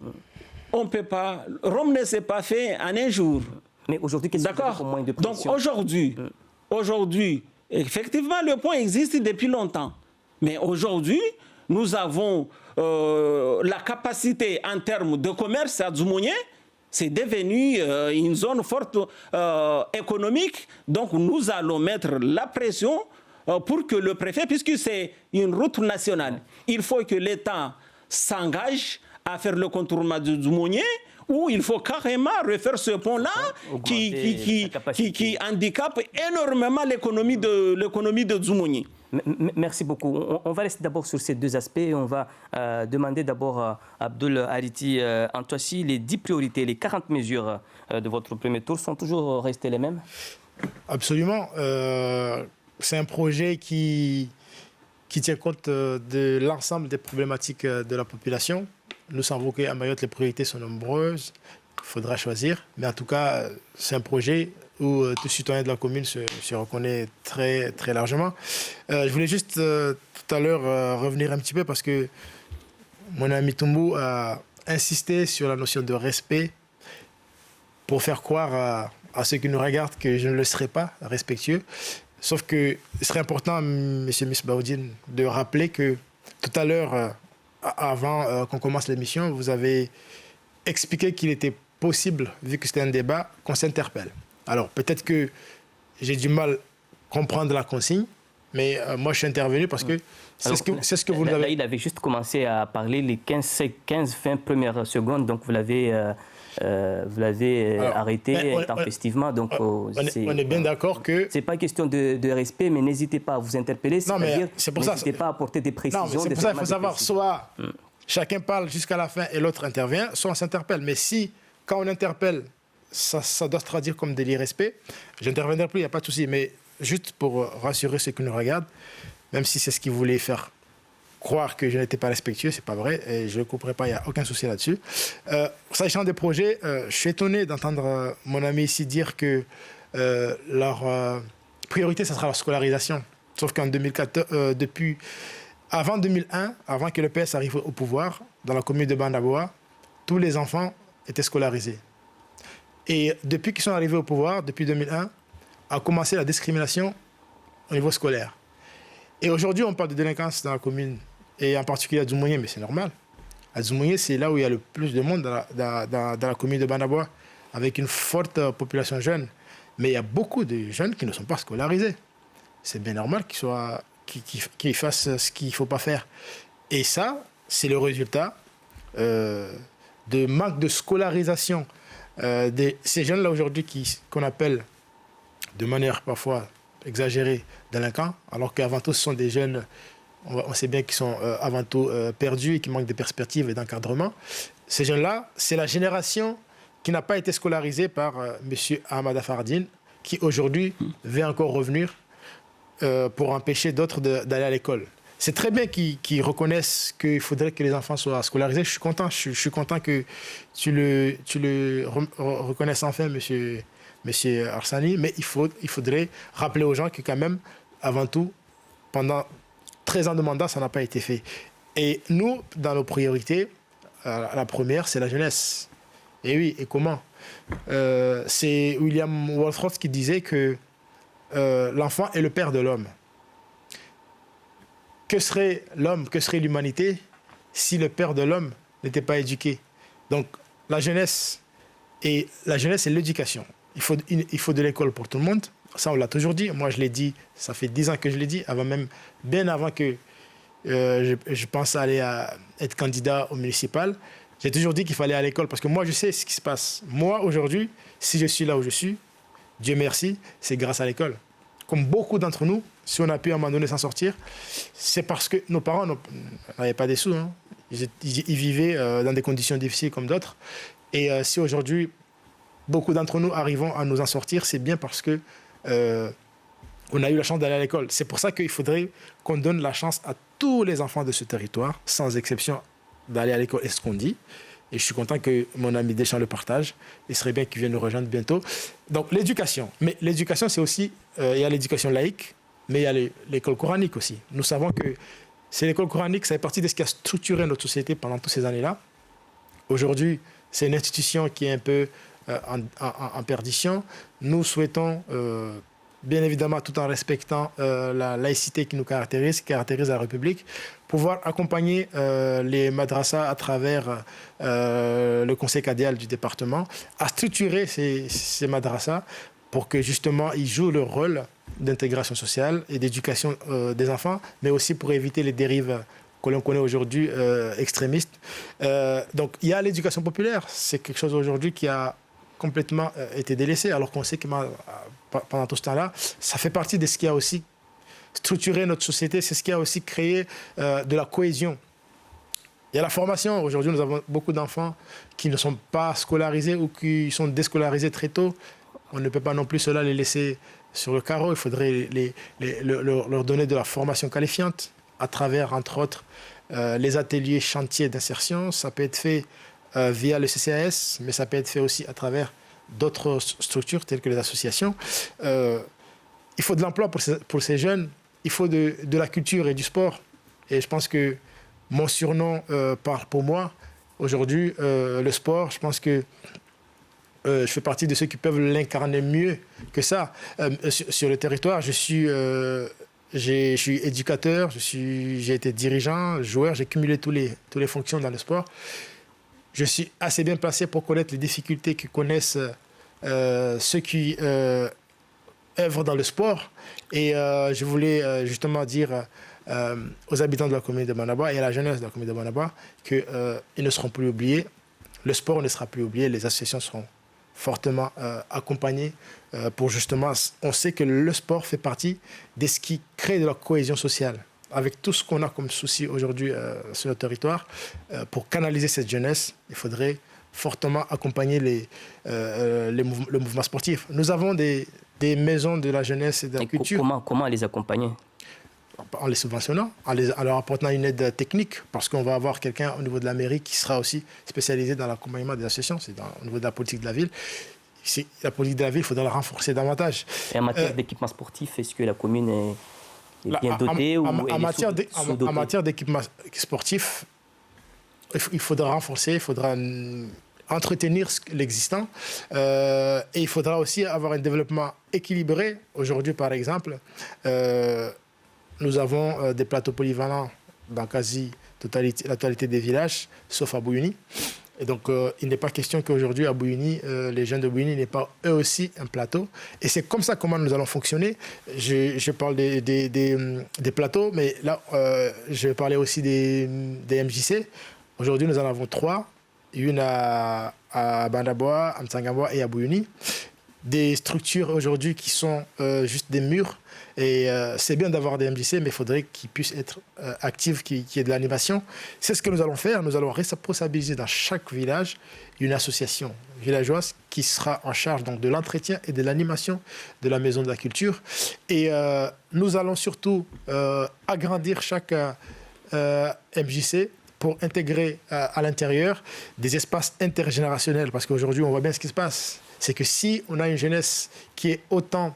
on ne peut pas... Rome ne s'est pas fait en un jour. Mais aujourd'hui, qu'est-ce que vous avez comme moyen de pression? Donc aujourd'hui, effectivement, le pont existe depuis longtemps. Mais aujourd'hui, nous avons la capacité en termes de commerce à Dzoumogné, c'est devenu une zone forte économique. Donc nous allons mettre la pression pour que le préfet, puisque c'est une route nationale, il faut que l'État s'engage à faire le contournement de Dzoumogné, où il faut carrément refaire ce pont-là qui handicape énormément l'économie de Dzoumogné. Merci beaucoup. On va rester d'abord sur ces deux aspects et on va demander d'abord à Abdoul Ariti Antouassi les 10 priorités, les 40 mesures de votre premier tour sont toujours restées les mêmes? Absolument. C'est un projet qui tient compte de l'ensemble des problématiques de la population. Nous savons qu'à Mayotte, les priorités sont nombreuses. Il faudra choisir. Mais en tout cas, c'est un projet où tout citoyen de la commune se reconnaît très, très largement. Je voulais juste tout à l'heure revenir un petit peu parce que mon ami Toumbo a insisté sur la notion de respect pour faire croire à ceux qui nous regardent que je ne le serai pas respectueux. Sauf que ce serait important, M. Misbahoudine, de rappeler que tout à l'heure, avant qu'on commence l'émission, vous avez expliqué qu'il était possible, vu que c'était un débat, qu'on s'interpelle. Alors, peut-être que j'ai du mal à comprendre la consigne, mais moi, je suis intervenu parce que c'est ce que vous là, avez... Là, il avait juste commencé à parler les 15-20 premières secondes, donc vous l'avez arrêté intempestivement. Donc, on est bien d'accord que... Ce n'est pas question de respect, mais n'hésitez pas à vous interpeller. N'hésitez pas à apporter des précisions. Non, mais c'est pour ça qu'il faut savoir, soit chacun parle jusqu'à la fin et l'autre intervient, soit on s'interpelle. Mais si, quand on interpelle, ça doit se traduire comme de l'irrespect, je n'interviendrai plus, il n'y a pas de souci. Mais juste pour rassurer ceux qui nous regardent, même si c'est ce qu'ils voulaient faire croire que je n'étais pas respectueux, c'est pas vrai, et je ne couperai pas, il n'y a aucun souci là-dessus. Sachant des projets, je suis étonné d'entendre mon ami ici dire que leur priorité, ça sera la scolarisation. Sauf qu'en 2014, avant 2001, avant que le PS arrive au pouvoir, dans la commune de Bandrabois, tous les enfants étaient scolarisés. Et depuis qu'ils sont arrivés au pouvoir, depuis 2001, a commencé la discrimination au niveau scolaire. Et aujourd'hui, on parle de délinquance dans la commune, et en particulier à Dzoumogné, mais c'est normal. À Dzoumogné, c'est là où il y a le plus de monde dans la commune de Bandrabois, avec une forte population jeune. Mais il y a beaucoup de jeunes qui ne sont pas scolarisés. C'est bien normal qu'ils fassent ce qu'il ne faut pas faire. Et ça, c'est le résultat de manque de scolarisation de ces jeunes-là aujourd'hui qu'on appelle de manière parfois exagérée délinquants, alors qu'avant tout, ce sont des jeunes, on sait bien qu'ils sont avant tout perdus et qui manquent de perspectives et d'encadrement. Ces jeunes-là, c'est la génération qui n'a pas été scolarisée par M. Ahmad Fardine, qui aujourd'hui veut encore revenir pour empêcher d'autres d'aller à l'école. C'est très bien qu'ils reconnaissent qu'il faudrait que les enfants soient scolarisés. Je suis content. Je suis content que tu le reconnaisses enfin, monsieur Arsani. Mais il faudrait rappeler aux gens que quand même, avant tout, pendant 13 ans de mandat, ça n'a pas été fait. Et nous, dans nos priorités, la première, c'est la jeunesse. Et oui, et comment c'est William Wordsworth qui disait que l'enfant est le père de l'homme. Que serait l'homme, que serait l'humanité si le père de l'homme n'était pas éduqué? Donc la jeunesse et l'éducation. Il faut de l'école pour tout le monde. Ça, on l'a toujours dit. Moi, je l'ai dit, ça fait 10 ans que je l'ai dit, bien avant que je pense aller être candidat au municipal. J'ai toujours dit qu'il fallait aller à l'école parce que moi, je sais ce qui se passe. Moi, aujourd'hui, si je suis là où je suis, Dieu merci, c'est grâce à l'école. Comme beaucoup d'entre nous, si on a pu à un moment donné s'en sortir, c'est parce que nos parents n'avaient pas des sous. Hein. Ils vivaient dans des conditions difficiles comme d'autres. Et si aujourd'hui, beaucoup d'entre nous arrivons à nous en sortir, c'est bien parce que on a eu la chance d'aller à l'école. C'est pour ça qu'il faudrait qu'on donne la chance à tous les enfants de ce territoire, sans exception, d'aller à l'école, est ce qu'on dit. Et je suis content que mon ami Deschamps le partage. Il serait bien qu'il vienne nous rejoindre bientôt. Donc l'éducation. Mais l'éducation, c'est aussi, il y a l'éducation laïque, mais il y a l'école coranique aussi. Nous savons que c'est l'école coranique, ça fait partie de ce qui a structuré notre société pendant toutes ces années-là. Aujourd'hui, c'est une institution qui est un peu en perdition. Nous souhaitons, bien évidemment, tout en respectant la laïcité qui nous caractérise, qui caractérise la République, pouvoir accompagner les madrasas à travers le conseil cadéal du département, à structurer ces madrasas pour que justement ils jouent leur rôle d'intégration sociale et d'éducation des enfants, mais aussi pour éviter les dérives que l'on connaît aujourd'hui extrémistes. Donc il y a l'éducation populaire, c'est quelque chose aujourd'hui qui a complètement été délaissé, alors qu'on sait que pendant tout ce temps-là, ça fait partie de ce qui a aussi structuré notre société, c'est ce qui a aussi créé de la cohésion. Il y a la formation. Aujourd'hui, nous avons beaucoup d'enfants qui ne sont pas scolarisés ou qui sont déscolarisés très tôt. On ne peut pas non plus cela les laisser sur le carreau. Il faudrait leur donner de la formation qualifiante à travers, entre autres, les ateliers chantiers d'insertion. Ça peut être fait via le CCAS, mais ça peut être fait aussi à travers d'autres structures telles que les associations. Il faut de l'emploi pour ces jeunes. Il faut de la culture et du sport. Et je pense que mon surnom parle pour moi. Aujourd'hui, le sport, je pense que je fais partie de ceux qui peuvent l'incarner mieux que ça. Sur le territoire, je suis éducateur, j'ai été dirigeant, joueur, j'ai cumulé toutes les fonctions dans le sport. Je suis assez bien placé pour connaître les difficultés que connaissent ceux qui œuvrent dans le sport. Et je voulais justement dire aux habitants de la commune de Banaba et à la jeunesse de la commune de Banaba qu'ils ne seront plus oubliés. Le sport ne sera plus oublié. Les associations seront fortement accompagnées pour justement... On sait que le sport fait partie de ce qui crée de la cohésion sociale. Avec tout ce qu'on a comme souci aujourd'hui sur le territoire, pour canaliser cette jeunesse, il faudrait fortement accompagner le mouvement sportif. Nous avons des maisons de la jeunesse et de la culture. Comment les accompagner? En les subventionnant, en leur apportant une aide technique, parce qu'on va avoir quelqu'un au niveau de la mairie qui sera aussi spécialisé dans l'accompagnement des associations, c'est au niveau de la politique de la ville. La politique de la ville, il faudra la renforcer davantage. Et en matière d'équipement sportif, est-ce que la commune est bien dotée en matière d'équipement sportif, il faudra renforcer, il faudra entretenir l'existant et il faudra aussi avoir un développement équilibré. Aujourd'hui, par exemple, nous avons des plateaux polyvalents dans la totalité des villages, sauf à Bouyouni. Et donc, il n'est pas question qu'aujourd'hui, à Bouyouni, les jeunes de Bouyouni n'aient pas eux aussi un plateau. Et c'est comme ça comment nous allons fonctionner. Je parle des plateaux, mais là, je vais parler aussi des MJC. Aujourd'hui, nous en avons 3. Une à Bandaboa, à Mtsangamboa et à Bouyouni. Des structures aujourd'hui qui sont juste des murs. Et c'est bien d'avoir des MJC, mais il faudrait qu'ils puissent être actifs, qu'il y ait de l'animation. C'est ce que nous allons faire. Nous allons responsabiliser dans chaque village une association villageoise qui sera en charge donc, de l'entretien et de l'animation de la maison de la culture. Et nous allons surtout agrandir chaque MJC pour intégrer à l'intérieur des espaces intergénérationnels. Parce qu'aujourd'hui, on voit bien ce qui se passe. C'est que si on a une jeunesse qui est autant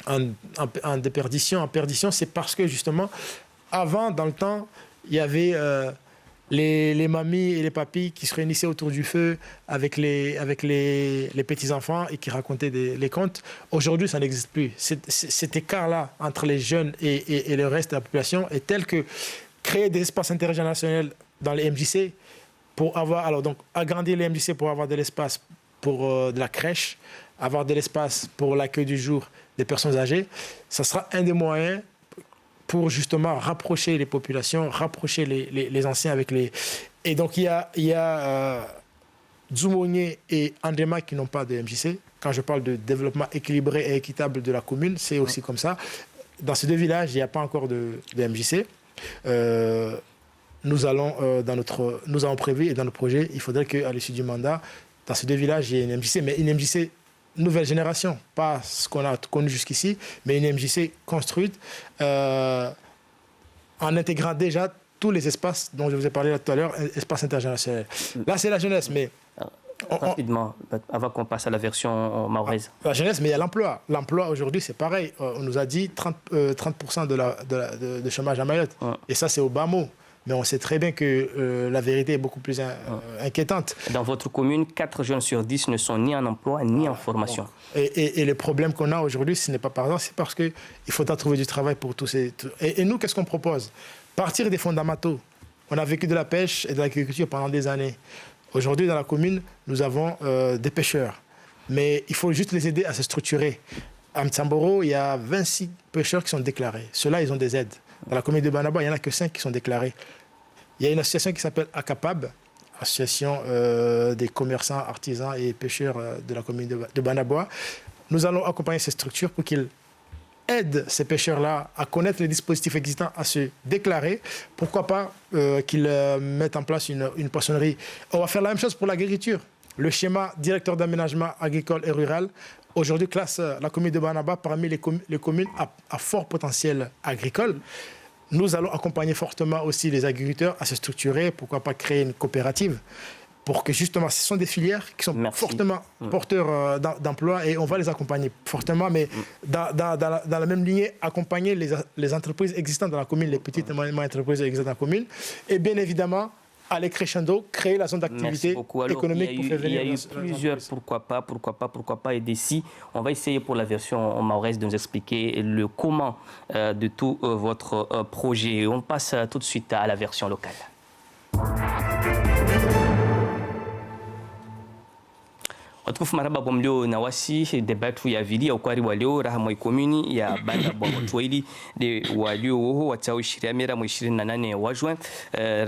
en déperdition, c'est parce que justement, avant, dans le temps, il y avait les mamies et les papis qui se réunissaient autour du feu avec les petits-enfants et qui racontaient les contes. Aujourd'hui, ça n'existe plus. Cet écart-là entre les jeunes et le reste de la population est tel que créer des espaces intergénérationnels dans les MJC pour avoir, alors donc agrandir les MJC pour avoir de l'espace pour de la crèche, avoir de l'espace pour l'accueil du jour des personnes âgées, ça sera un des moyens pour justement rapprocher les populations, rapprocher les anciens avec les... Et donc il y a Dzumogné et Andema qui n'ont pas de MJC. Quand je parle de développement équilibré et équitable de la commune, c'est aussi comme ça. Dans ces deux villages, il n'y a pas encore de MJC. Nous avons prévu, et dans le projet, il faudrait qu'à l'issue du mandat, dans ces deux villages, il y ait une MJC, mais une MJC nouvelle génération, pas ce qu'on a connu jusqu'ici, mais une MJC construite en intégrant déjà tous les espaces dont je vous ai parlé tout à l'heure, espaces intergénérationnels. Là, c'est la jeunesse, mais... Rapidement, avant qu'on passe à la version mahoraise. La jeunesse, mais il y a l'emploi. L'emploi, aujourd'hui, c'est pareil. On nous a dit 30% de chômage à Mayotte. Et ça, c'est au bas mot. Mais on sait très bien que la vérité est beaucoup plus inquiétante. Dans votre commune, 4 jeunes sur 10 ne sont ni en emploi ni en formation. Et les problèmes qu'on a aujourd'hui, ce n'est pas par hasard, c'est parce qu'il faudra trouver du travail pour tous ces... Et nous, qu'est-ce qu'on propose? Partir des fondamentaux. On a vécu de la pêche et de l'agriculture pendant des années. Aujourd'hui, dans la commune, nous avons des pêcheurs. Mais il faut juste les aider à se structurer. À Mtsamboro, il y a 26 pêcheurs qui sont déclarés. Ceux-là, ils ont des aides. Dans la commune de Banaba, il n'y en a que 5 qui sont déclarés. Il y a une association qui s'appelle ACAPAB, association des commerçants, artisans et pêcheurs de la commune de Banaba. Nous allons accompagner ces structures pour qu'ils aident ces pêcheurs-là à connaître les dispositifs existants, à se déclarer. Pourquoi pas qu'ils mettent en place une poissonnerie. On va faire la même chose pour l'agriculture. Le schéma directeur d'aménagement agricole et rural aujourd'hui classe la commune de Banaba parmi les communes à fort potentiel agricole. Nous allons accompagner fortement aussi les agriculteurs à se structurer, pourquoi pas créer une coopérative, pour que justement, ce sont des filières qui sont fortement porteurs d'emploi et on va les accompagner fortement, mais dans la même lignée, accompagner les entreprises existantes dans la commune, les petites et moyennes entreprises existantes dans la commune, et bien évidemment, aller crescendo, créer la zone d'activité économique pour faire venir... Il y a eu plusieurs pourquoi pas, et d'ici, on va essayer pour la version mahoraise de nous expliquer le comment de tout votre projet. On passe tout de suite à la version locale. Watukufu maraba kwa mlio na wasi debatu ya vili ya ukwari wa leo raha mwa ikomuni ya banda bwa watuwaili de walio woho watao ishiria mwa 28 wa juin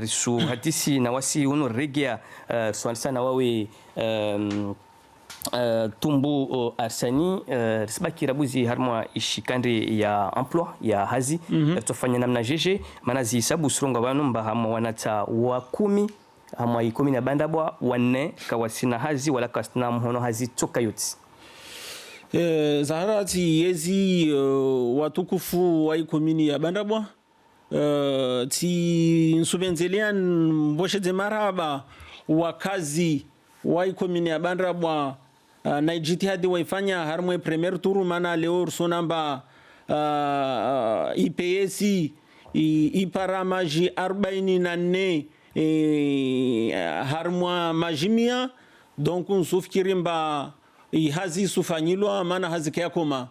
risu hatisi na wasi uno regea swansa na wawe Tumbu Arsani risbaki rabuzi harmwa ishikandri ya emploi ya hazi tofanya namna jeje manazi sabu suronga banu mba hamwa wanata wa 10 hamwa ikomi na bandabwa wanne kawasina hazi wala kasina mhono hazi toka yoti zaharati yezi watukufu wa ikomini ya bandabwa ti nsubenzelian mbosheze maraba wakazi wa ikomini ya bandabwa na jitihadi waifanya harmwe premier tour mana leo sonamba IPS ipara maji 44 harmwa majimia donc usufikirimba hazi sufanyilwa mana hazi koma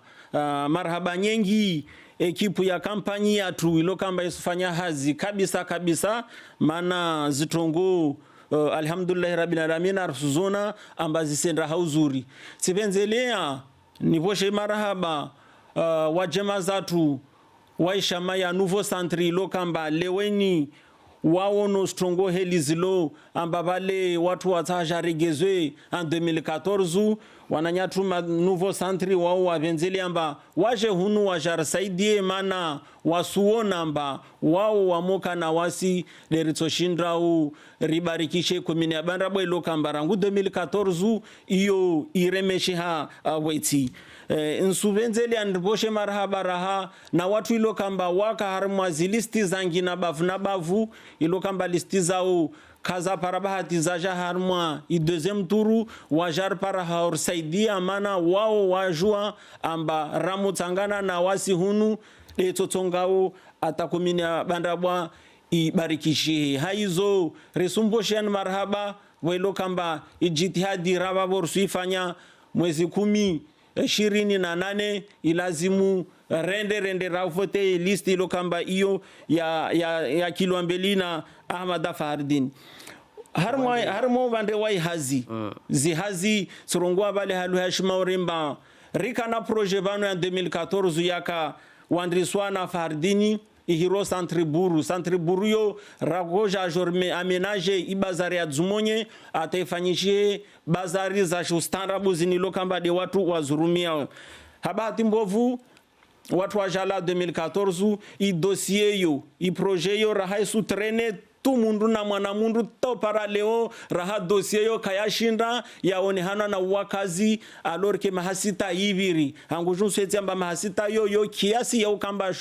marhaba nyengi ekipu ya kampanyi ya tuwilo kamba isufanya hazi kabisa mana zitongo alhamdulillah rabbil alamin arsuzona ambazi sendra hauzuri sipenzelea nivoshe marhaba wajema zatu waishama ya nouveau centre lokamba leweni waono strongo helizilo ambabale watu watajaregezwe en 2014 wananyatuma nouveau centre wao wavenzeli amba waje hunu wajarsaidie mana wasuona amba wao wamoka na wasi leritoshindrau ribarikishe komini ya bandabwa ilokamba rangu 2014 iyo iremeshiha weti nsuvenzeli andiboshe marhaba raha na watu ilokamba waka harmwa zilisti zangi na bavu ilokamba listi zao kaza parabahati zaja harmwa i deuxième touru wajar para haur saidia mana wao wajua amba ramu tangana na wasi hunu etotongao atakomini ya bandabwa ibarikishe haizo resumboshan marhaba welo kamba ijitihadi raba borsu ifanya mwezi 28 ilazimu rende rafote listi ilo kamba iyo ya Kilwambelina Ahmad Fahardin harmo bande wai hazi zihazi surungwa bale halu hashima urimba rika na projet bano ya 2014 yaka wandriswana Fahardini ihiro centre buru yo ragoja jorme amenage ibazari ya Dzumonye ataifanyishie bazari za shustarabu zinilo kamba de watu wazurumia habati mbovu watu wajala 2014 i dossier yo i projet yo rahai sutrene tu mundu na mwana mundu to para leo raha dossier yo kayashinda yaonehana na wakazi alors que mahasita ibiri hangu junsu amba mahasita yo kiasi ya ukamba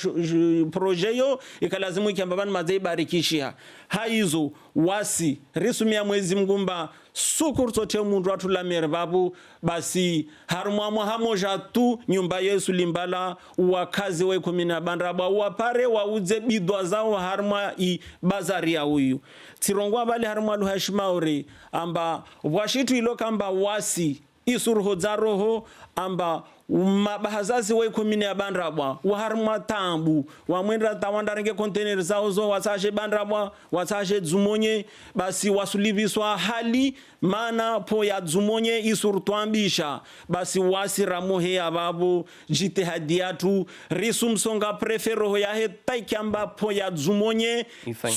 projet yo ikalazimu ikamba bana mazai barikishia haizo wasi risumia mwezi mgumba sukurto te mundu atula merbabu basi harumwa hamoja tu nyumba Yesu limbala wakazi wa 10 bandraba wapare wauze bidwa zao harumwa i bazari ya huyu tirongwa bali harumwa luhashmaure amba washitu ilo kamba wasi isuruho za roho amba mabahazazi wa 10 bandraba wa harumwa tambu wa mwenda tawanda renge container zao zo wasashe bandraba wasashe Dzumonye basi wasulibiswa hali mana po ya Dzumonye isurutwambisha basi wasiramohe ababu jitihadiatu risumsonga prefero ya hetaikamba po ya Dzumonye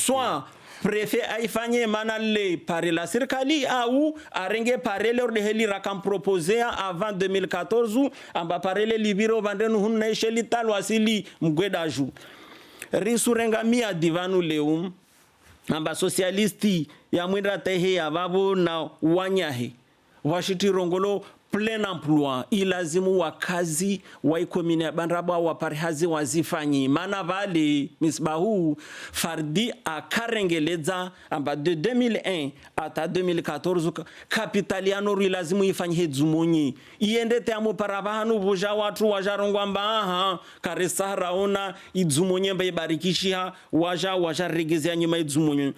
swa prefe aifanye manale pare la serikali au arenge parele orde heli rakam proposea avant 2014 amba parele libiro vandenu hunna isheli talwasili mgwedaju risurenga mia divanu leum amba socialisti ya mwenda tehe ya babu na wanyahe washiti rongolo plein emploi ilazimu wakazi wa 10 bandraba waparihazi wazifanyi mana vale misbahu fardi akarengeleza amba de 2001 ata 2014 kapitaliano ilazimu ifanyi Dzumonye iende teamo parabahanu buja watu wajarongwa mba karesara ona Dzumonye mba ibarikishia waja regezea nyuma Dzumonye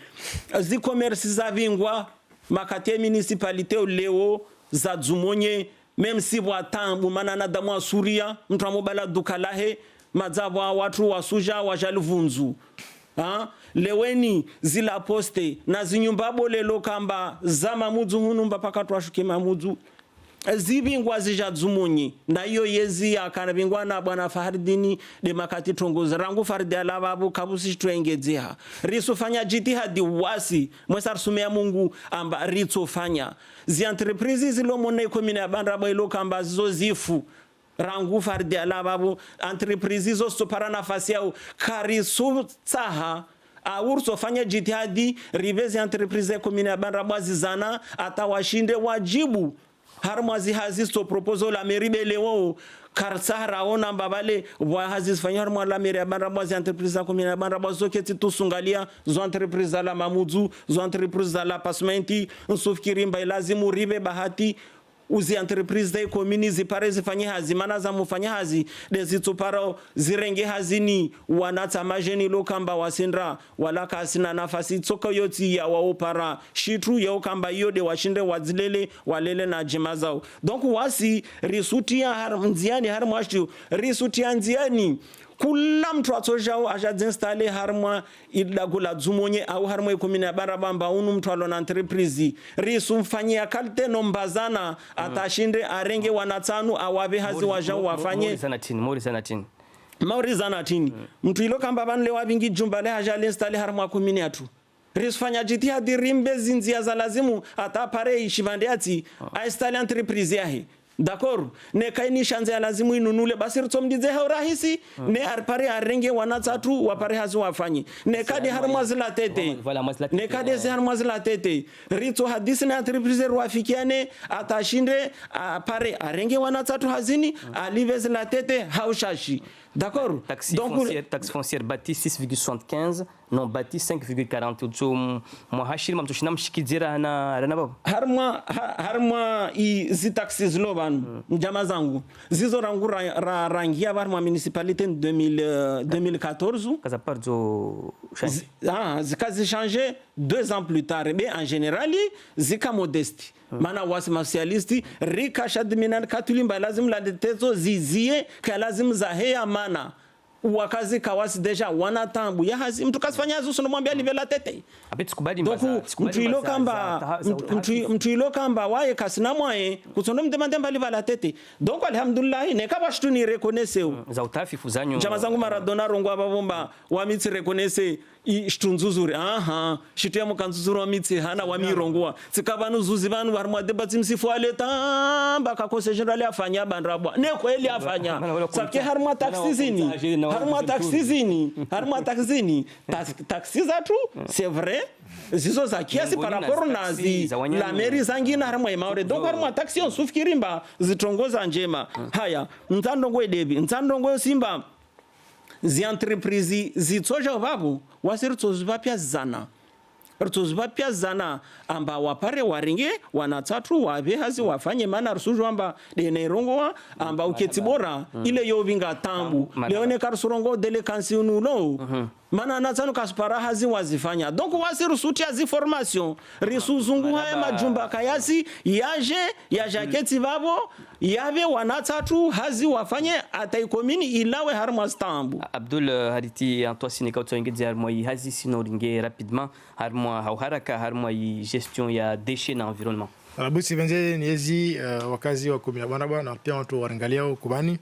zi commerce za vingwa makati municipalite leo za Dzumonye même si watambu manana damwa suria mtu amobala dukalahe madzabwa watu wasuja wajaluvunzu leweni zila poste na zinyumba bolelo kamba za mamudzu hunumba pakatu washuke mamudzu zibingwa zija Dzumonye na hiyo yezi akanabingwa na bwana Fahardini de makati tongoza rangu Fardi alababu kabusi tuengezea risofanya jitihadi wasi mwesar sumea Mungu amba risofanya zi entreprise zilomone 10 bandraba ilo kamba zozifu rangu Fardi alababu entreprise zo stopara nafasi yao karisu tsaha awurso fanya jitihadi rivezi entreprise 10 bandraba zizana atawashinde wajibu harmazi hazisto proposal la mairie beleo karsara ona mbabale wa hazis fanyar mwa la mairie bandraba zi entreprise 10 bandraba zoketi tusungalia zo entreprise la mamudzu zo entreprise la pasmenti nsufkirimba lazimu ribe bahati uzi entreprise za komini zipare zifanye hazi mana za mufanya hazi dezituparo zirenge hazini wanata majeni lokamba wasindra wala kasina nafasi tsoko yoti ya waopara shitu ya okamba yode washinde wazilele walele na jemazao donc wasi risutia har nziani har mwashu risutia nziani kula mtu atojao ajazinstale harmwa idagula Dzumonye au harmwa 10 barabamba unu mtu alona entreprise risumfanyia kalte nombazana atashinde arenge wanatanu awabe hazi wajao wafanye mauri zanatini mtu ilo kamba banle wabingi jumbale ajali installe harmwa 10 atu risfanya jitihadi rimbe zinzia za lazimu atapare ishivandeati installe entreprise yahe d'accord ne kaini shanze ya lazimu inunule basi rutomdize ha rahisi ne arpare arenge wanatatu wapare hazi wafanyi ne kadi harmazila tete ne kadi ze harmazila tete rito hadisi na entreprise ruafikiane atashinde apare arenge wanatatu hazini alivezi la tete haushashi D'accord. Taxe foncière bâtie 6,75, non bâtie 5,40. Moi hashir mam tushina mshikizira hana baba. Harma izi taxes loban njama zangu. Zizo rangu rangia harma municipalité en 2014. Kaza parzo changer. Zikazi changer 2 ans plus tard. Mais en général, zika modeste. Mana wasi socialisti rika shadminan katulimba lazim la detezo zizie ka lazim zahea mana wakazi kawasi deja wanatambu ya hazi mtu kasifanya zuso nomwambia livela tete mtu ilo kamba waye kasina mwaye kusono mdemandemba livala tete donc alhamdulillah ne kabashtu ni reconnaisseu za utafi fuzanyo jama zangu Maradona rongo ababomba wamitsi reconnaisse ishtunzuzuri shitu ya mukanzuzuru wa mitsi hana wa mirongoa tsikabanu zuzi banu barmwa debatsi msifu aleta mbaka kose general afanya bandrabwa ne kweli afanya sabke harma taxizini taxiza tu c'est vrai zizo za kiasi par rapport na la mairie zangina harma imaure donc harma taxi on sufikirimba zitongoza njema haya mtandongo debi mtandongo simba zi entreprise zitsoja vabu wasiritsozva pya zana amba wapare waringe wanatsatu wave hazi wafanye mana rusujo amba dene rongoa amba uketsibora ile yovinga tambu leone karsurongo dele kansiunu no mana natsanu kaspara hazi wazifanya donc wasirusutia zi formation risuzungu haya majumba kayasi yaje ketsi vavo yave wanatsatu hazi wafanye ataikomini ilawe harma stambu Abdul Hariti Antoine Sinika utsongezi harma hazi sinoringe rapidement harma haraka harma gestion ya déchets na environnement. Busi venze niezi wakazi wa kumina banaba na pia watu warangalia kubani.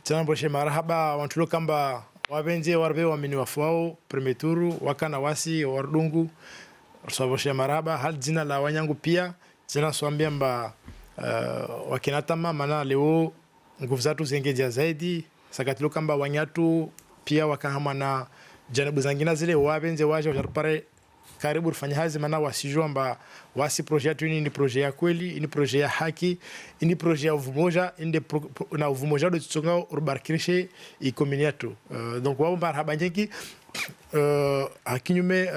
Tena mboshe marahaba watu lokamba wabenje warbe wamini wafuao premeturu wakana wasi wardungu swaboshe marahaba hal jina la wanyangu pia jina swambia mba wakinatama mana leo nguvu zatu zengeja zaidi sakatilo kamba wanyatu pia wakahama na janibu zangina zile wabenje waje wajarupare karibu rufanya hazi mana wasijua mba wasi projet yetu ni projet ya kweli ni projet ya haki ni projet ya uvumoja na uvumoja do tsonga urbarkirishe ikomini yetu donc wao mba habanjeki akinyume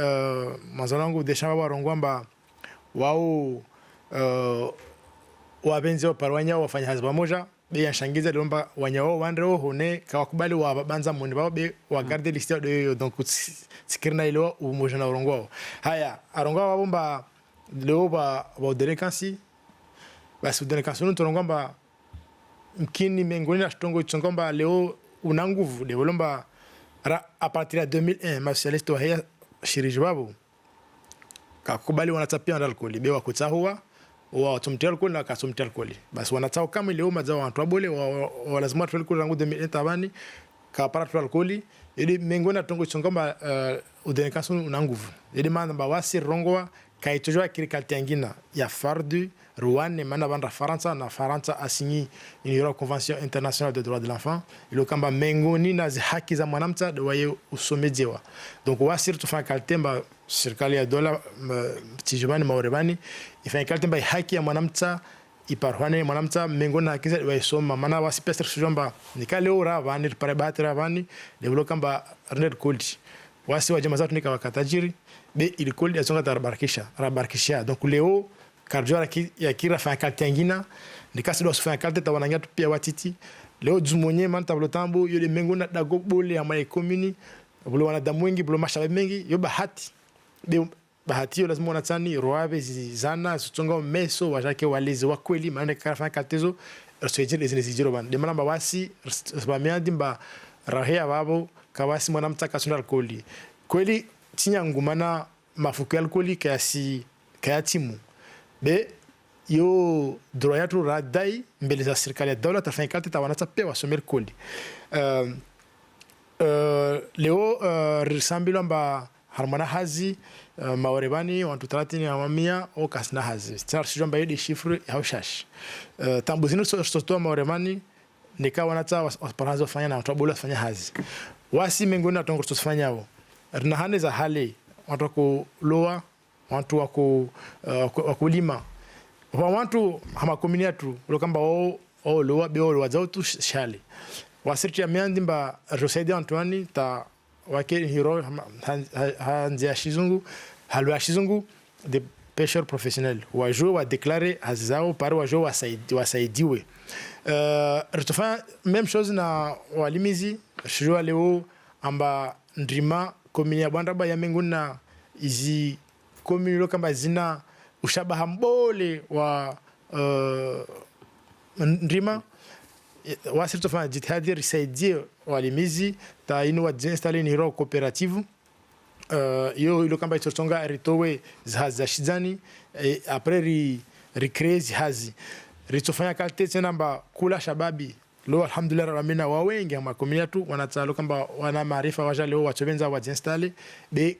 mazanangu deshamba warongwa mba wao wabenzi wa parwanya wafanya hazi pamoja be yashangiza lomba wanyao wandro hone kawakubali wa banza mundi babo be wa garde liste de donc sikirna ilo umoja na urongwao haya arongwao babomba leo ba delinquency basi delinquency no torongomba mkini mengoni na shtongo tsongomba leo una nguvu de lomba a partir de 2001 masaliste wa haya shiriji babo kakubali wanatapia alcool be wakutahua wa tumtia alcool na kasumtia alcool basi wanatao kama ile mazao watu abole wa lazima tu alcool rangu 2001 tabani ka para alcool ili mengona tongo chongomba udenekaso una nguvu ili maana wasi rongoa kaitojwa kirikati yangina ya fardu Rwanda mana banda Faransa a signé une convention internationale des droits de l'enfant ilo kamba mengoni na haki za mwanamta waye usomejewa donc wasir tufanya kaltemba serikali ya dola tijibani maurebani ifanya kaltemba haki ya mwanamta iparwane mwanamta mengoni na haki za waisoma mana wasi pesa sujomba nikale ora bani pare batira bani develo kamba red cold wasi wajema zatu nika wakatajiri be il cold yazonga rabarkisha donc leo karjora ya kira fa kaltengina nikasi do fa kalte tawananya pia watiti leo jumonye man tablo tambo yo de mengona dago bole ya mai commune bulo wana damwengi bulo mashabe mengi yo bahati de bahati yo lazima unatsani roabe zana sutonga meso wajake walizi wa kweli maana kara kaltezo rsoejele zinezijiro ban de malamba wasi bamiandi mba rahia babo kawasi mwanamtaka sunda alkoli kweli tinya ngumana mafuku alkoli kaya timu be yo droyatu radai mbele za serikali ya dola tafanya kalte tawanata pewa somer koli leo risambilo mba harmona hazi maorebani wantu 30 ya mamia o kasna hazi tsar sijomba yedi chiffre ya ushash tambuzino sosto maorebani nika wanata wasparanzo fanya na watu bola fanya hazi wasi mengoni na tongo tufanya wao na hane za hali watu ko loa watu wakulima watu hama komini yetu lokamba loa be lo wazao tu shale wasirti ya miandi mba José Antoine ta wake hero hanzi ya shizungu halu ya shizungu de pêcheurs professionnels wajua wa déclarer hazao par wajua wasaidiwe retofanya même chose na walimizi shujua leo amba ndrima komini ya Bandaba ya menguna izi komini lo kamba zina ushabaha mbole wa ndrima wasirto fanya jitihadi risaidie walimizi ta inu wazinstale ni hiro cooperative yo ilo kamba itotonga ritowe za shizani après recréer zihazi ritofanya kalte tena mba kula shababi lo alhamdulillah ramina wa wengi ama komini tu wanatalo kamba wana maarifa waja leo wachobenza wazinstale be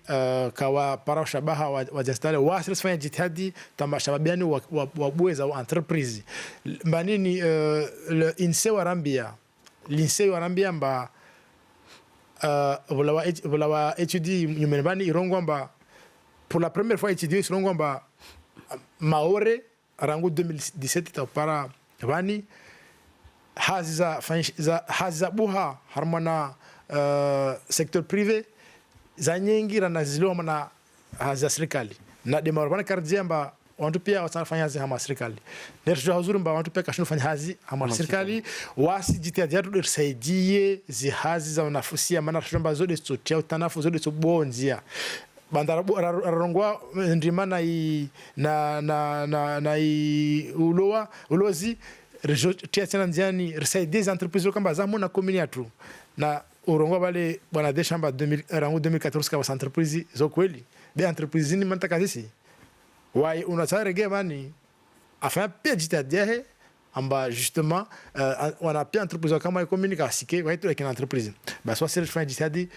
kawa para shabaha wazinstale wasirfanya jitihadi tamba shababiani wabueza wa entreprise mbanini le INSEE warambia l'INSEE warambia mba volawa étudie nyumbani irongwa mba pour la première fois étudier irongwa mba maore rangu 2017 tapara bani haziza buha harmona secteur privé za nyingi na zilo mana haziza serikali na demarabana kardia mba watu pia watafanya hazi hama serikali ndio hazuri mba watu pia kashinu fanya hazi hama serikali wasi jitihadi yatu risaidie zihazi za nafusia maana shamba zote sotia utanafu zote sobonzia bandarabu arongwa ndima na ulozi tia tena njiani risaidie za entreprise kamba za mona komini yatu na urongwa bale bwana de shamba 2014 kwa entreprise zo kweli be entreprise ni mantaka sisi wai unataka gemani afin pia jitihadi amba justement on a pia entreprise kama communication wai tu avec une entreprise basi wasi fanya jitihadi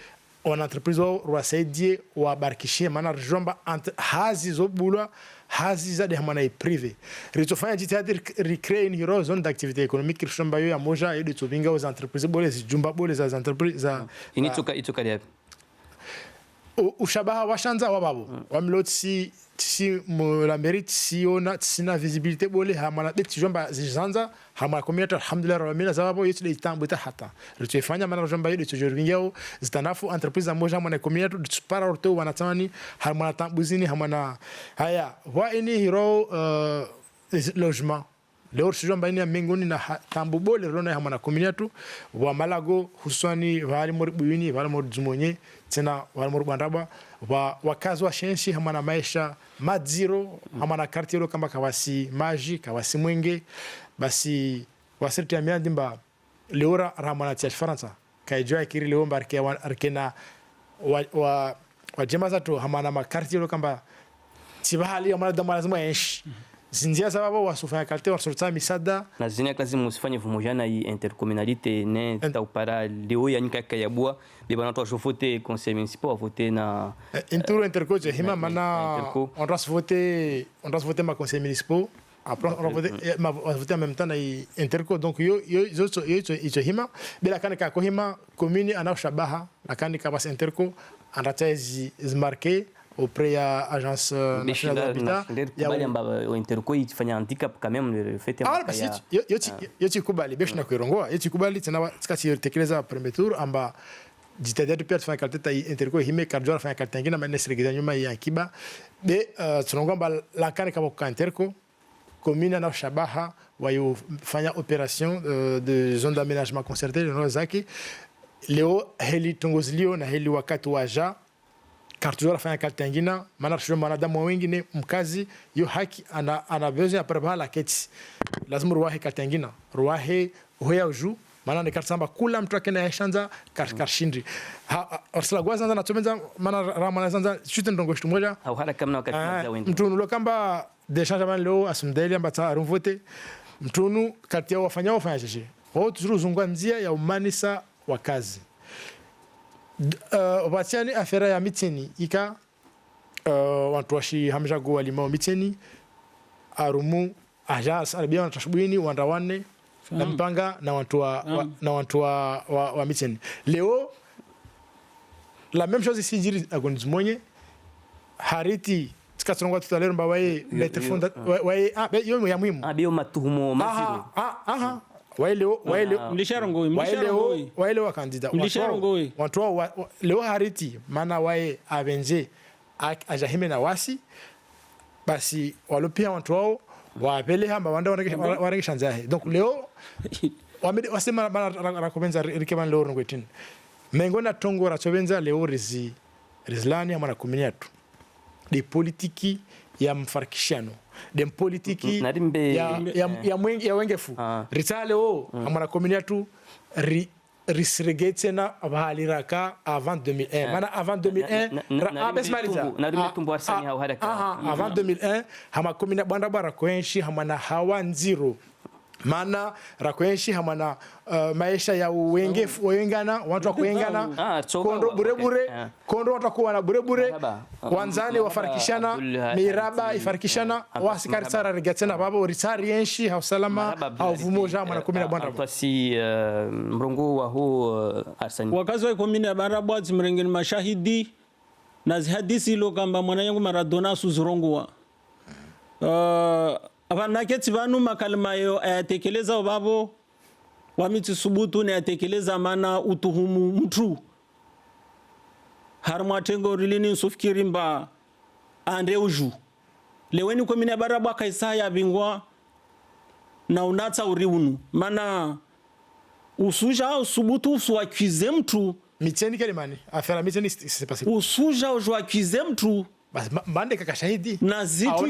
on entreprise wasaidie wabarikishie maana jomba hazi zobulwa hazi za de hamana privé ritofanya jitihadi recréer une hero zone d'activité économique kirshamba yo ya moja yedu tubinga aux entreprises bole zijumba bole za entreprise za itoka dia ushabaha washanza wababo wamlotsi si la mérite si on a sina visibilité bole hamana beti jomba zizanza hamana communauté alhamdulillah ramina zababo yetu de tambota hata ritofanya maana jomba yedu tujurvingao zitanafu entreprise moja mwana communauté para orto wanatamani hamana tambuzini hamana haya wa ini hero logement leo jomba ini mengoni na tambu bole rona hamana communauté wa malago huswani wali moribuyini wali morjumonye tena wali morbandaba wakazi wa shenshi hamana maisha madziro hamana quartier kama kawasi maji kawasi mwenge basi wasirti ya miandi mba leora ramana tia Faransa kaijua ikiri leo mbarke arkena wa jema zato hamana ma quartier kama tibahali hamana damala zima enshi zinjia sababu wasufanya quartier wasorta misada na zina kazi musifanye vumojana hii intercommunalité ne taupara leo ya nika kayabua bibana to voter conseil municipal voter na inturo intercoach hima mana on doit voter ma conseil municipal après on va voter en même temps na interco donc yo hima bila kana ka hima commune ana shabaha lakini ka bas interco anata marqué auprès ya agence nationale d'habitat ya wale interco ifanya handicap quand même le fait yoti kubali beshna kuirongoa yoti kubali tena tikati tekeleza premier tour amba jitihadi pia tufanya kalteta interco hime karjora fanya kalteta ngina maana sirigeza nyuma ya kiba de tunongomba la kane kama kwa interco commune na shabaha wayofanya opération de zone d'aménagement concerté de Nozaki leo heli tongozilio na heli wakati waja kartujora fanya kalteta ngina maana shule mwanadamu wengine mkazi yo haki ana besoin après la keti lazima ruwahe kalteta ngina ruwahe hoya uju maana ni karsamba kula mtu akena yashanza karshindri arsala gwaza na tomenza maana ramana zanza shute ndongo shtu moja au hada kama wakati za wende mtu nulo kamba de changement leo asumdeli ambata arumvote mtunu kati ya wafanya cheche wao tuzuruzungwa nzia ya umanisa wa kazi watiani afera ya miteni ika watu washi hamjago walimao miteni arumu ajas arabia wanatashubini wandawane na mpanga na watu wa miteni leo la même chose ici jiri agonizmonye hariti tikatsonga tutalero mba wae mettre fonda wae yo ya muhimu bio matuhumo masiro waelewa kandida watu leo hariti maana wae avenje ajahime na wasi basi walopia watu wao wapele hamba wanda warekishanza donc leo wasema rakomenza rikeban leo ngwetin mengona tongo rachobenza leo rizlani amana kuminyatu de politiki ya mfarkishano de politiki ya wengefu ritaleo amana kuminyatu risregetsena abahaliraka avant 2001 mana avant 2001 abesmaliza avant 2001 hama komina banda bara kwenshi hamana hawa nziro mana rakwenshi hamana maisha ya wengana watu wakuengana kondo burebure kondo watakuwa na burebure wanzani wafarikishana miraba ifarikishana wasikari tsara regatsena babo ritari yenshi hausalama hauvumoja mana komina banda twasi mrongo wa ho Arsani wakazi wa komina banda bwazi mrengeni mashahidi na zihadisi lo kamba mwana yangu Maradona suzurongwa abanaketi banu makalima yo ayatekeleza babo wamitsubutu ne ayatekeleza mana utuhumu mtu harma tengo rilini sufikirimba ande uju leweni komina barabwa kaisa ya bingwa na unatsa uriunu mana usuja usubutu uswakize mtu miteni kelimani afera miteni c'est passé usuja ujwakize mtu bas mbande kakashahidi na zitu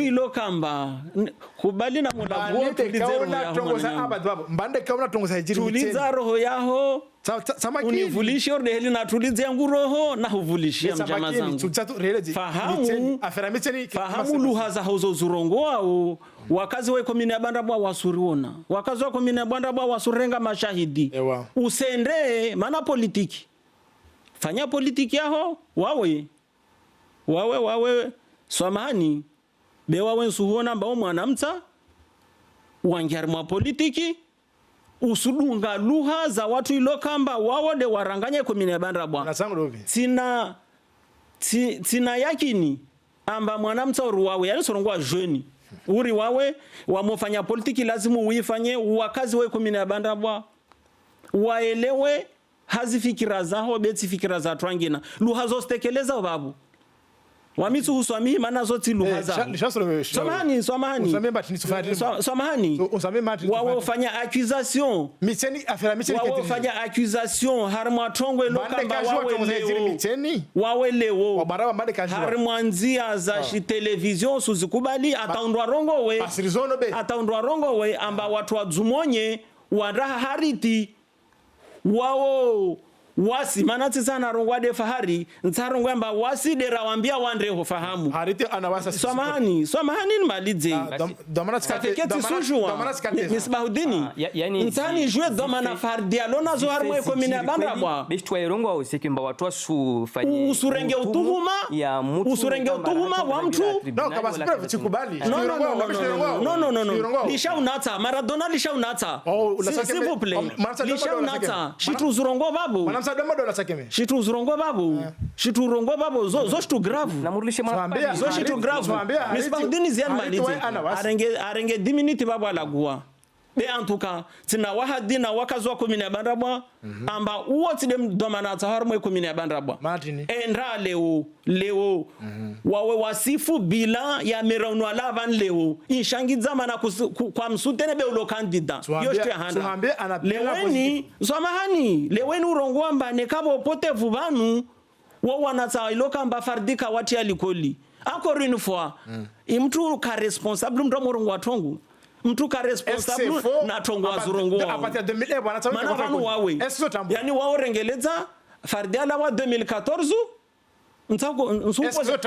ilokamba kubali na muda wote mbande kauna tongo sa hijiri tuliza roho yaho samaki univulishi ordeheli na tuliza yangu roho na huvulishi ya mjama zangu fahamu luha za hozo zurongo wao wakazi wa komini ya bandabwa wasuriona wakazi wa komini ya bandabwa wasurenga mashahidi usende mana politiki fanya politiki yaho wawe swamahani bewawe nsuhuona mbao mwanamta wangiari mwa politiki usudunga luha za watu ilokamba wawo de waranganye komine ya bandabwa tina yakini amba mwanamta uri wawe yani sorongwa jweni uri wawe wamofanya politiki lazimu uifanye wakazi wa komine ya bandabwa waelewe hazi fikira zaho beti fikira za twangina luha zostekeleza babu wamitsu huswami mana zoti luha za samahani wawo fanya accusation wawo fanya accusation harma tongwe lokamba wawe leo harma nzia za television suzikubali ataundwa rongo we amba watu wazumonye waraha hariti wao wasi manati sana rongwade fahari ntsarongwa amba wasi dera wambia wandreho fahamu hariti anawasa samahani ni malidze domana skati sujua misbahudini ntani jwe domana fardialo nazo harmo komine bandabwa bistwa irongo au sekimba watu asufanye usurenge utuhuma wa mtu no kama sipreve chikubali no lishaunata Maradona lishaunata s'il vous plaît lishaunata shitu zurongo babu shitu zurongo babu zo shitu grave namurulishe mwana zo shitu grave misbahudini zian malidze arenge 10 minutes babu alagua be en tout cas tina wahadina wakazwa komine ya bandabwa amba uoti dem domanata harmo komine ya bandabwa endra leo wawe wasifu bila ya meraunu alavan leo inshangiza mana kwa msutene be ulo kandida yoshte handa leweni leweni urongwa mba nekabo potevu banu wo wanata iloka mba fardika wati alikoli encore une fois imtu ka responsable mtu morongwa tongu mtu ka responsable na tongo azurongo mana vanu wawe yani wao rengeleza fardiala wa 2014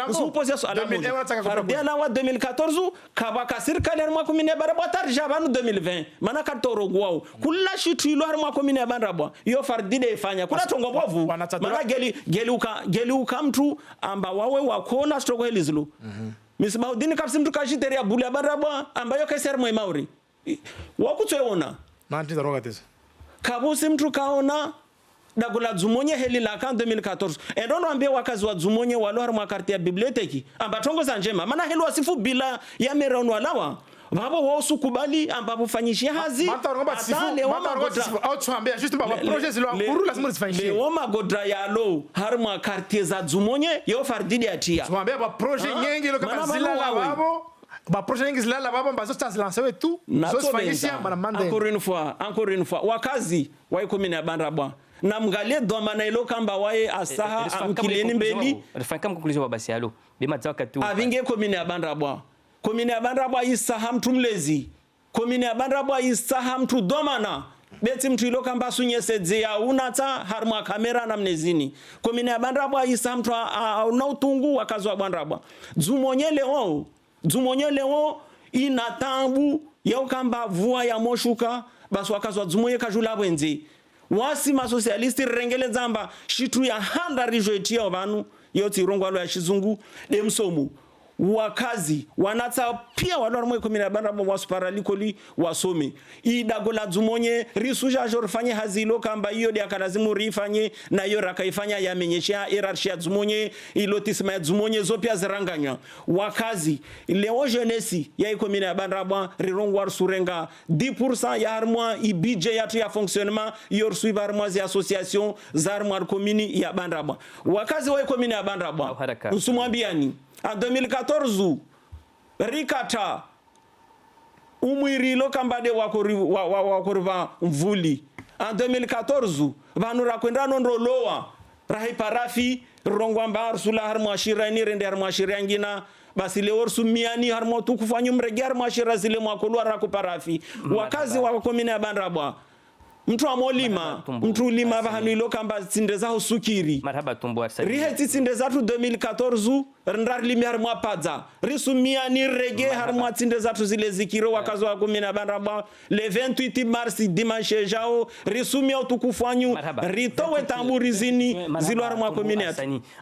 nsupozi yaso alamoja fardiala wa 2014 kabaka sirikali harma komine barabwa tarja banu 2020 mana kartorongo wao kula shitu ilo harma komine barabwa yo fardide ifanya kuna tongo bovu mana geliuka mtu amba wawe wakona strogo helizlo misbahudini kapsi mtu kashiteria bula barabwa ambayo kaisera mwe mauri wakutweona nanti daroga tesa kabusi mtu kaona dagula zumonye heli la kan 2014 edono ambie wakazi wa zumonye walo harma karti ya biblioteki amba tongo za njema mana helu wasifu bila ya meraunu alawa babo wao sukubali ambapo fanyishia hazi leo magodra yalo harma quartier za zumonye yo fardidi atia tuambia ba projet nyingi lo kama zila la babo ba projet nyingi zila la babo mbazo stars lancer tout zo fanyishia manamande encore une fois wakazi wa komine ya Bandrabwa na mgalie domana ilo kamba wae asaha amkileni mbeli rifanya conclusion wa basi alo bima tsaka tu avinge komine ya Bandrabwa komine ya Bandrabwa isaha mtu mlezi komine ya Bandrabwa isaha mtu domana beti mtu ilo kamba sunyeseze ya unata harma kamera na mnezini komine ya Bandrabwa isaha mtu na utungu wakazi wa Bandrabwa zumonye leo inatambu ya ukamba vua ya moshuka basi wakazi wa zumonye kajula wenzi wasi ma socialisti rengele zamba shitu ya handa rijoetia vanu yoti rongwalo ya shizungu demsomu wakazi wanatsa pia wadormwe komine ya Bandrabwa wasuparalikoli wasome idagola zumonye risuja jorfanye hazilo kamba hiyo dia kalazimu rifanye na hiyo rakaifanya ya menyesha hierarchia zumonye ilotisma ya zumonye zopia ziranganya wakazi leo jeunesse ya komine ya Bandrabwa rirongwa surenga 10% ya harmwa ibije yatu ya fonctionnement yor suivre harmwa ya association zarmwa komine ya Bandrabwa wakazi wa komine ya Bandrabwa usumwambiani en 2014 rikata umwirilo kambade wakoriva mvuli en 2014 vanu rakwenda nondolowa rahi parafi rongwamba arsula harmwashira ni rende harmwashira ngina basi leo sumiani harmo tukufanya mrege harmwashira zile mwakolwa rakuparafi wakazi wa komine ya Bandrabwa mtu amolima mtu lima vahanu ilo kamba tsindeza usukiri marhaba tumbo arsani riheti tsindeza tu 2014 ndar limi harmwa padza risumia ni rege harmwa tsindeza tu zile zikiro wakazi wa komine ya Bandrabwa le 28 mars dimanche jao risumia utukufanyu ritowe tamburizini zilo harmwa komine ya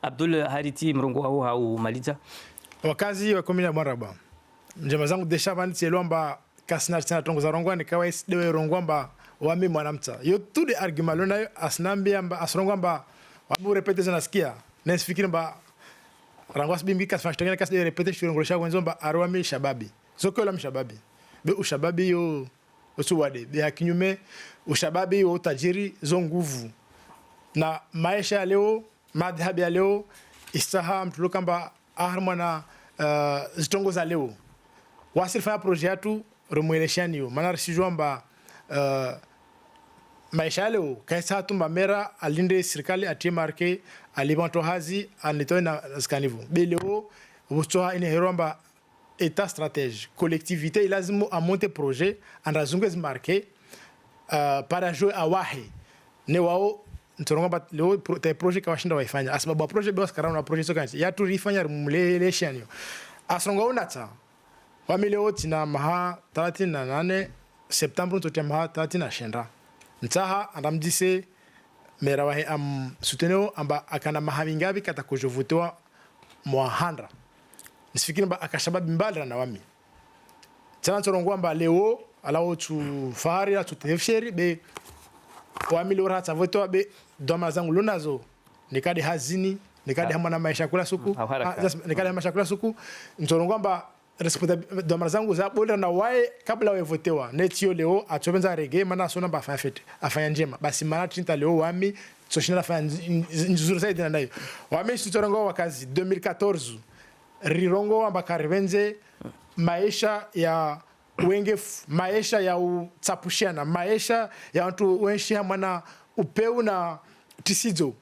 Abdul Hariti mrongo wao au maliza wakazi wa komine ya Bandrabwa njema zangu desha bani tselomba kasina tsana tongo za rongwa nikawa dewe rongwamba wami mwanamta yo tout de argument lona asnambia mba asrongwamba wabu repete zanasikia nesifikiri mba rangwas bimbi kasfashtongena kas de repete shurongolesha kwenzo mba arwami shababi zokola mshababi be ushababi yo osuwade be akinyume ushababi yo utajiri zo nguvu na maisha leo madhhabi ya leo istaha mtulo kamba harmona zitongo za leo wasifanya projet yatu remweleshani yo maana risijwa mba maisha leo kaisa tumba mera alinde serikali atie marke alibanto hazi anitoe na skanivu beleo ustoa ine heromba état stratège collectivité ilazimu a monter projet andazungez marke para jouer awahi ne wao ntoronga leo te projet kawashinda waifanya asababu projet bos karana projet sokansi ya turifanya rumleleshani yo asronga unata wamileo tina maha 38 septembre totema 39 ntaha andamdise mera wahe am souteneo amba akana mahamingabi kata kujovotewa mwahandra nisifikiri mba akashababi mbali na wami tana torongwa mba leo alawo tu fahari la tutefsheri be wami leo rata votewa be doma zangu lunazo nikadi hazini nikadi hamana maisha kula suku nikadi maisha kula suku ntorongwa mba respecta doma zangu za bola na wae kabla wevotewa netio leo atobenza rege mana sona ba fafete afanya njema basi mana tinta leo wami tsoshina afanya nzuri zaidi na nayo wami sitorongo wakazi 2014 rirongo ambakarivenze maisha ya wenge maisha ya utsapushana maisha ya watu wenshi mwana upeu na tisizo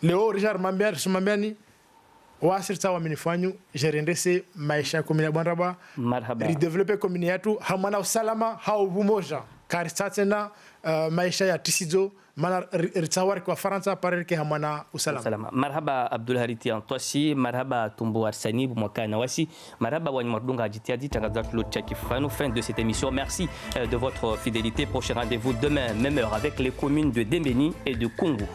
leo Richard Mambiani wasirta waminifanyu jerendese maisha ya komine ya Bandrabwa marhaba redeveloper komine yetu hamana usalama hau bumoja karisatena maisha ya tisizo mana ritawari kwa Faransa pareke hamana usalama marhaba Abdul Hariti Antoisi marhaba Tumbo Arsani Bumwakana wasi marhaba Wanyamardunga Ajitiadi Tangazat Lotchakifano. Fin de cette émission, merci de votre fidélité. Prochain rendez-vous demain même heure avec les communes de Dembéni et de Kungu.